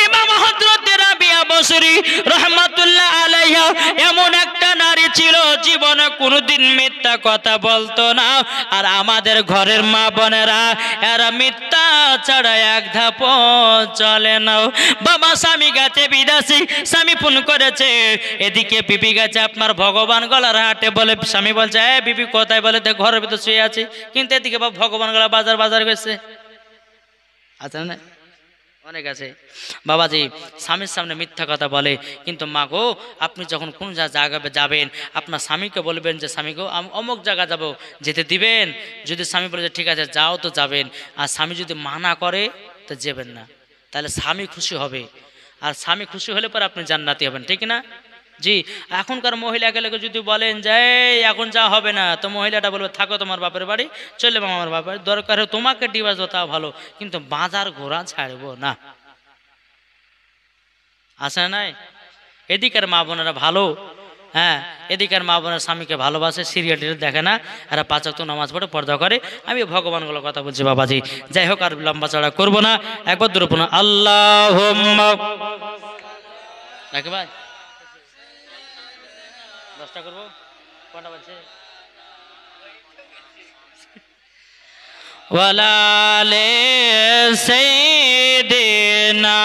ইমাম হযরত রাবিয়া বসরি রহমাতুল্লাহ আলাইহা এমন একটা নারী ছিল, জীবনে কোনোদিন মিথ্যা কথা বলতো না। আর আমাদের ঘরের মা বোনেরা এরা মিথ্যা ছাড়া এক ধাপ চলে না। বাবা স্বামী গেছে বিদেশি, স্বামী ফোন করেছে, এদিকে বিবি গেছে আপনার ভগবান গলার হাটে, বলে স্বামী বলছে, এ বিবি কোথায়? বলে দেখ ঘরের ভিতর শুয়ে আছে। কিন্তু এদিকে বাবা ভগবান গলা বাজার গেছে। আচ্ছা না, অনেক আছে বাবাজি স্বামীর সামনে মিথ্যা কথা বলে। কিন্তু মা গো, আপনি যখন কোন জায়গায় যাবেন আপনার স্বামীকে বলবেন যে স্বামী গো আমি অমুক জায়গা যাব, যেতে দিবেন? যদি স্বামী বলে যে ঠিক আছে যাও, তো যাবেন। আর স্বামী যদি মানা করে তো যাবেন না, তাহলে স্বামী খুশি হবে। আর স্বামী খুশি হলে পরে আপনি জান্নাতি হবেন, ঠিক না? জি। এখনকার মহিলাকে যদি বলেন যে এখন যা হবে না, তো মহিলাটা বলবে থাকো তোমার বাপের বাড়ি, চলে আমার বাপের, দরকার তোমাকে ডিভোর্স দেওয়া তাও ভালো, কিন্তু বাজার ঘোড়া ছাড়বো না। আসে নাই? এদিকের মা বোনেরা ভালো, হ্যাঁ, এদিকের মা বোনের স্বামীকে ভালোবাসে, সিরিয়াল দেখে না, এরা 5 ওয়াক্ত নামাজ পড়ে, পর্দা করে। আমি ভগবানগুলো কথা বলছি বাবাজি। যাই হোক, আর লম্বা চড়া করবো না, একবার দূরে পড়ুন আল্লাহুম্মা। ভাই 10টা করবো, কটা বলছে? ওয়ালালে সাইয়্যিদিনা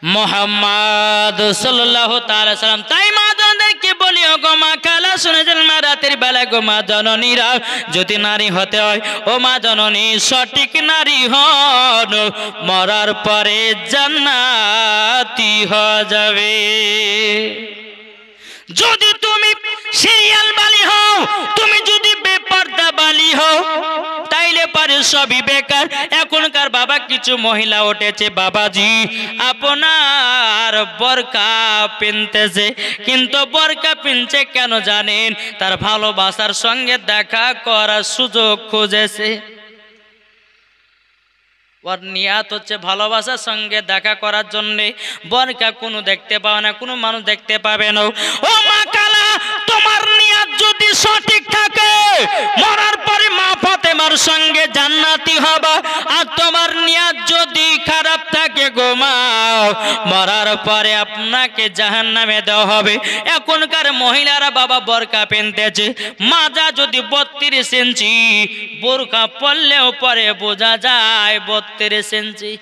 মোহাম্মদ সাল্লাল্লাহু তাআলা সাল্লাম। তাই মা জননীকে বলি, ও গো মা খালা শুনেছেন মা, রাতের বেলা গো মা জননীরা যদি নারী হতে হয়, ও মা জননী সঠিক নারী হন, মরার পরে জান্নাতি হয়ে যাবে। যদি তুমি সিরিয়াল বালি হও, তুমি যদি বেপর্দা বালি হও, তাইলে পারে সবই বেকার। এখনকার বাবা কিছু মহিলা উঠেছে, বাবাজি আপনার বোরকা পিনতেছে, কিন্তু বোরকা পিনছে কেন জানেন? তার ভালোবাসার সঙ্গে দেখা করার সুযোগ খুঁজেছে। ওর নিয়াত হচ্ছে ভালোবাসার সঙ্গে দেখা করার জন্যে। বোরকা কোনো দেখতে পাবে না, কোনো মানুষ দেখতে পাবে না। ও মা কালা, তোমার নিয়াত যদি সঠিক থাকে, মরার পরে মা ফাতেমার সঙ্গে জান্নাতি হবা। আর তোমার নিয়াত যদি খারাপ থাকে গো মা, মরার পরে আপনাকে জাহান্নামে দেওয়া হবে। এখনকার মহিলারা বাবা বোরকা পেনতেছে, মাজা যদি 32 ইঞ্চি, বোরকা পরলেও পরে বোঝা যায় 32 ইঞ্চি।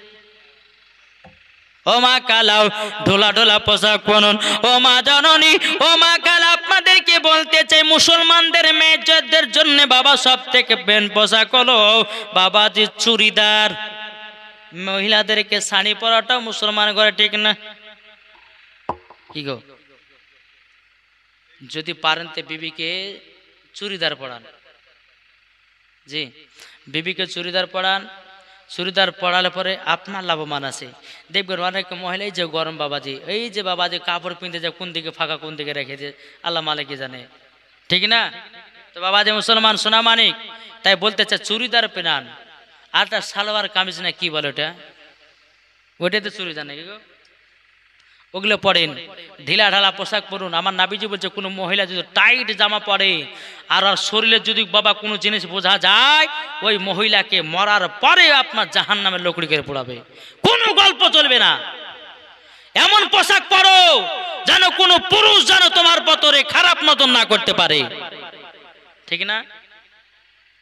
ও মা কালাও ঢোলা ঢোলা পোশাক পরুন। ও মা জননী, ও মা কালা, আপনাদেরকে বলতে চাই, মুসলমানদের মেয়েদের জন্য বাবা সব থেকে বেন পোশাক হলো বাবাজি চুড়িদার। মহিলাদেরকে শাড়ি পরাটাও মুসলমান ঘরে ঠিক না, কি গো? যদি পারেন তো বিবিকে চুড়িদার পরান। জি, বিবিকে চুড়িদার পরান। চুড়িদার পরালে পরে আপনার লাভবান আছে। দেখবেন অনেক মহিলাই যে গরম বাবাজি, এই যে বাবাজি কাপড় পিনতে যায়, কোন দিকে ফাঁকা কোন দিকে রেখেছে আল্লাহ মালিকই জানে, ঠিক না? তো বাবাজি মুসলমান সোনা মানিক, তাই বলতে চায় চুড়িদার পেনান। আর তার সালোয়ার কামিজ না কি বলে ওটা, ওইটাতে চুড়িদার নাকি গো? ওগুলো পরেন, ঢিলা ঢালা পোশাক পরুন। আমার নাবিজি বলছে কোনো মহিলা যদি টাইট জামা পরে আর ওর শরীরে যদি বাবা কোনো জিনিস বোঝা যায়, ওই মহিলাকে মরার পরে আপনার জাহান্নামের লকড়ি করে পোড়াবে। কোনো গল্প চলবে না। এমন পোশাক পরো যেন কোনো পুরুষ যেন তোমার পতরে খারাপ নজর না করতে পারে, ঠিক না?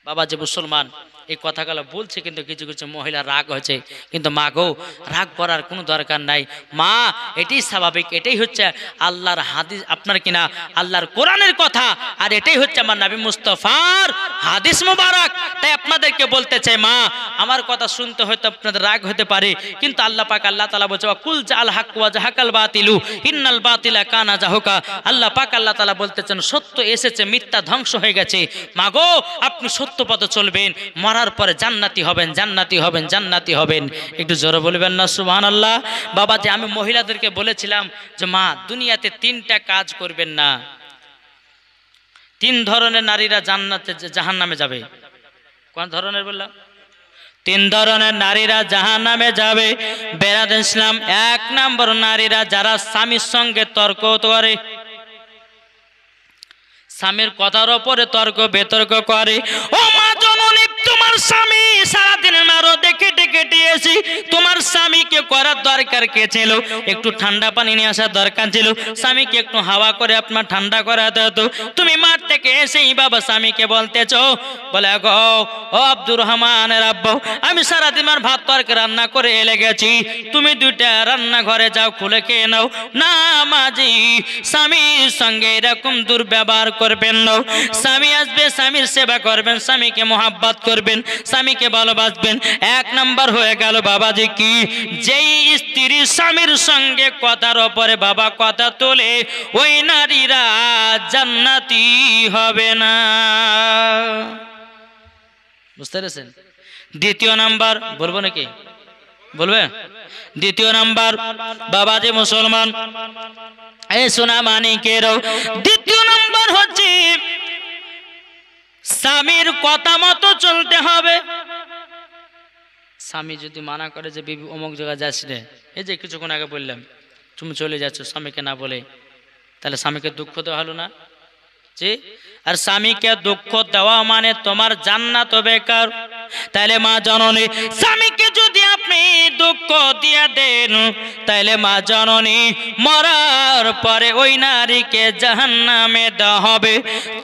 বাবা যে মুসলমান এই কথাগুলো বলছে, কিন্তু কিছু কিছু মহিলা রাগ হয়েছে। কিন্তু মা গো, রাগ করার কোনো দরকার নাই মা, এটাই স্বাভাবিক। এটাই হচ্ছে আল্লাহর হাদিস, আপনার কিনা আল্লাহর কোরআনের কথা, আর এটাই হচ্ছে আমার নবী মুস্তাফার হাদিস মুবারক। তাই আপনাদেরকে বলতে চাই মা, আমার কথা শুনতে হয়তো আপনাদের রাগ হতে পারে, কিন্তু আল্লাহ পাক আল্লাহ তাআলা বলছে কুল জাল হক ওয়া জাহাকাল বাতিলু ইন্নাল বাতিলা কানা জাহুকা। আল্লাহ পাক আল্লাহ তাআলা বলতেছেন সত্য এসেছে, মিথ্যা ধ্বংস হয়ে গেছে। মা গো, আপনি সত্য পথে চলবেন, মরার পরে জান্নাতি হবেন, জান্নাতি হবেন, জান্নাতি হবেন। একটু জোরে বলবেন না সুবহানাল্লাহ? বাবা যে আমি মহিলাদেরকে বলেছিলাম যে মা, দুনিয়াতে 3টা কাজ করবেন না, 3 ধরনের নারীরা জান্নাতে জাহান্নামে যাবে। কোন ধরনের বললাম? 3 ধরনের নারীরা জাহান্নামে যাবে। বেরাদ ইসলাম, 1 নম্বর নারীরা যারা স্বামীর সঙ্গে তর্ক করে, স্বামীর কথার উপরে তর্ক বিতর্ক করে। ও মা জননী, তোমার স্বামী সারাদিন মারো দেখে ডেকে দিয়েছি, তোমার স্বামীকে করার দরকার কে ছিল? একটু ঠান্ডা পানি নিয়ে আসার দরকার ছিল, স্বামীকে একটু হাওয়া করে আপনার ঠান্ডা করাতে হতো। তুমি মাঠ থেকে এসেই বাবা স্বামীকে বলতেছো, বলে গো ও আব্দুর রহমানের আব্বু, আমি সারাদিন আর ভাত তরকারি রান্না করে এলে গেছি, তুমি 2টা রান্নাঘরে যাও, খুলে খেয়ে নাও। না মাজি, স্বামীর সঙ্গে এরকম দুর্ব্যবহার করবেন না। স্বামী আসবে, স্বামীর সেবা করবেন, স্বামীকে মোহাব্বত করবেন, স্বামীকে ভালোবাসবেন। 1 নাম্বার হয়ে গেল বাবাজি কি, যেই স্ত্রী স্বামীর সঙ্গে কথার উপরে বাবা কথা তোলে, ওই নারীরা জান্নাতি হবে না। বুঝতে পেরেছেন? 2য় নাম্বার বলবো নাকি? বলবে? 2য় নাম্বার বাবাজি মুসলমান, এই সোনা মানিকেরও 2য় নাম্বার হচ্ছে স্বামীর কথা মতো চলতে হবে। স্বামী যদি মানা করে যে বিবি অমুক জায়গায় যাস রে, এই যে কিছুক্ষণ আগে বললাম তুমি চলে যাচ্ছ, স্বামীকে না বলে, তাহলে স্বামীকে দুঃখ দেওয়া হলো না? জি, আর স্বামীকে দুঃখ দেওয়া মানে তোমার জান্নাত বেকার। তাইলে মা জননী, স্বামীকে যদি আপনি দুঃখ দিয়ে দেন, তাইলে মা জননী মরার পরে ওই নারীকে জাহান্নামে দেওয়া হবে।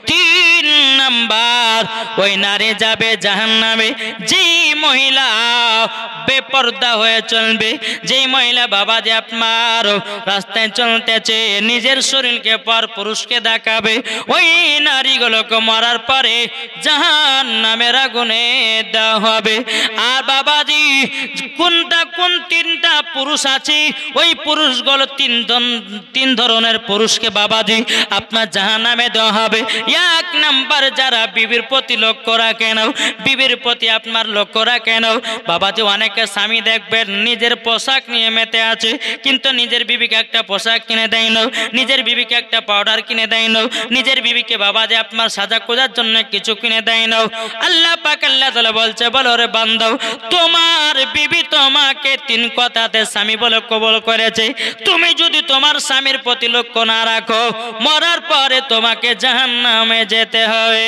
3 নাম্বার, ওই নারী যাবে জাহান্নামে যেই মহিলা বেপর্দা হয়ে চলবে, যেই মহিলা বাবা যে আপনার রাস্তায় চলতেছে নিজের শরীরকে পর পুরুষকে দেখাবে, ওই নারীগুলোকে মরার পরে জাহান্নামের আগুনে দেওয়া হবে। আর বাবাজি কোন তিনটা পুরুষ আছে, ওই পুরুষগুলো তিন ধরনের পুরুষকে বাবাজি আপনার জাহান্নামে দেওয়া হবে। এক নাম্বার যারা বিবির প্রতি লক্ষ্য রাখে না, বিবির প্রতি আপনার লক্ষ্য রাখে না বাবাজি। অনেকে স্বামী দেখবেন নিজের পোশাক নিয়ে মেতে আছে, কিন্তু নিজের বিবিকে একটা পোশাক কিনে দেয় না, নিজের বিবিকে একটা পাউডার কিনে দেয় না, নিজের বিবিকে বাবাজি আপনার সাজা খোঁজার জন্য কিছু কিনে দেয় না। আল্লাহ পাক আল্লাহ তাআলা বলছে, বলো রে বান্দা, তোমার বিবি তোমাকে তিন কথাতে স্বামী বলে কবুল করেছে, তুমি যদি তোমার স্বামীর প্রতি লক্ষ্য না রাখো মরার পরে তোমাকে জাহান্নামে যেতে হবে।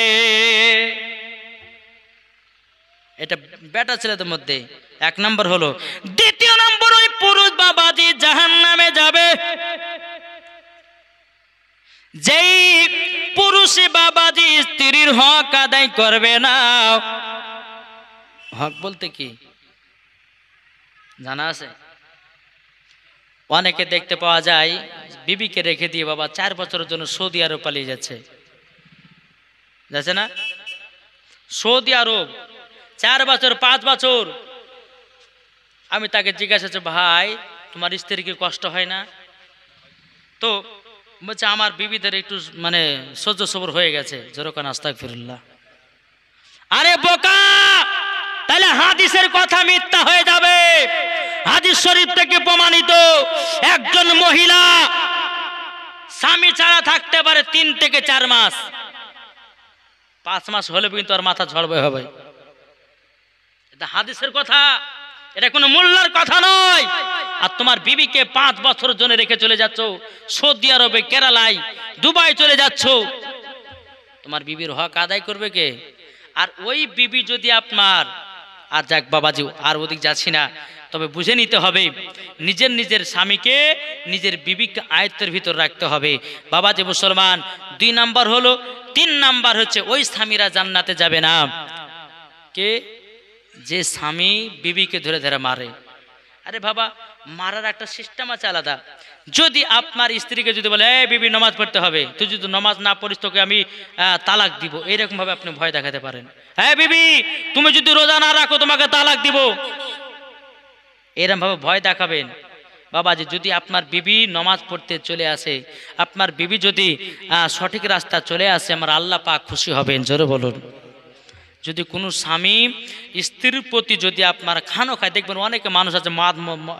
এটা বেটা ছেলেদের মধ্যে এক নম্বর হলো। দ্বিতীয় নম্বর, ওই পুরুষ বাবাজি জাহান্নামে যাবে যেই পুরুষে বাবাজি স্ত্রীর হক আদায় করবে না। হক বলতে কি জানা আছে? অনেকে দেখতে পাওয়া যায় বিবিকে রেখে দিয়ে বাবা 4 বছরের জন্য সৌদি আরব পালিয়ে যাচ্ছে না? সৌদি আরব 4 বছর 5 বছর। আমি তাকে জিজ্ঞাসা করছি, ভাই তোমার স্ত্রীর কি কষ্ট হয় না? তো বলছে আমার বিবিদের একটু মানে সহ্য সবর হয়ে গেছে। যেরকম আস্তাগফিরুল্লাহ। আরে বোকা, তাহলে হাদিসের কথা মিথ্যা হয়ে যাবে। হাদিস শরীফ থেকে প্রমাণিত একজন মহিলা স্বামী ছাড়া থাকতে পারে 3 থেকে 4 মাস। 5 মাস হলে কিন্তু আর মাথা ঝড়বে হবে। এটা হাদিসের কথা, এটা কোনো মোল্লার কথা নয়। আর তোমার বিবিকে 5 বছরের জন্য রেখে চলে যাচ্ছ সৌদি আরবে, কেরালায়, দুবাই চলে যাচ্ছ, তোমার বিবির হক আদায় করবে কে? আর ওই বিবি যদি আপনার, আর যাক বাবাজি আর ওদিক যাচ্ছি না, তবে বুঝে নিতে হবে নিজের স্বামীকে নিজের বিবিকে আয়ত্তের ভিতর রাখতে হবে বাবাজি মুসলমান। 2 নাম্বার হলো, 3 নাম্বার হচ্ছে ওই স্বামীরা জান্নাতে যাবে না কে? যে স্বামী বিবিকে ধরে ধরে মারে। আরে বাবা, মারার একটা সিস্টেম আছে আলাদা। যদি আপনার স্ত্রীকে যদি বলে এই বিবি নামাজ পড়তে হবে, তুই যদি নামাজ না পড়িস তোকে আমি তালাক দিব, এইরকম ভাবে আপনি ভয় দেখাতে পারেন। হ্যাঁ বিবি, তুমি যদি রোজা না রাখো তোমাকে তালাক দিব, এরকম ভাবে ভয় দেখাবেন। বাবাজি যদি আপনার বিবি নামাজ পড়তে চলে আসে, আপনার বিবি যদি সঠিক রাস্তা চলে আসে, আমার আল্লাহ পাক খুশি হবেন। জোরে বলুন। যদি কোনো স্বামী স্ত্রীর প্রতি যদি আপনার খানো খায়, দেখবেন অনেকে মানুষ আছে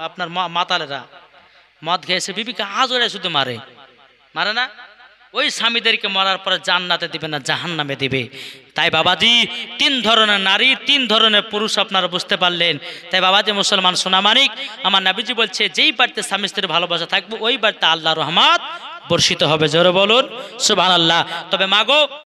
আপনার মাতালেরা মদ খেয়েছে বিবিকে আজরে শুধু মারে না, ওই স্বামীদেরকে মরার পরে জান্নাতে দিবে না, জাহান্নামে দিবে। তাই বাবাজি 3 ধরনের নারী 3 ধরনের পুরুষ আপনারা বুঝতে পারলেন। তাই বাবাজি মুসলমান সোনামানিক, আমার নবীজি বলছে যেই বাড়িতে স্বামী স্ত্রীর ভালোবাসা থাকবে ওই বাড়িতে আল্লাহর রহমত বর্ষিত হবে। জোরে বলুন সুবহানাল্লাহ। তবে মাগো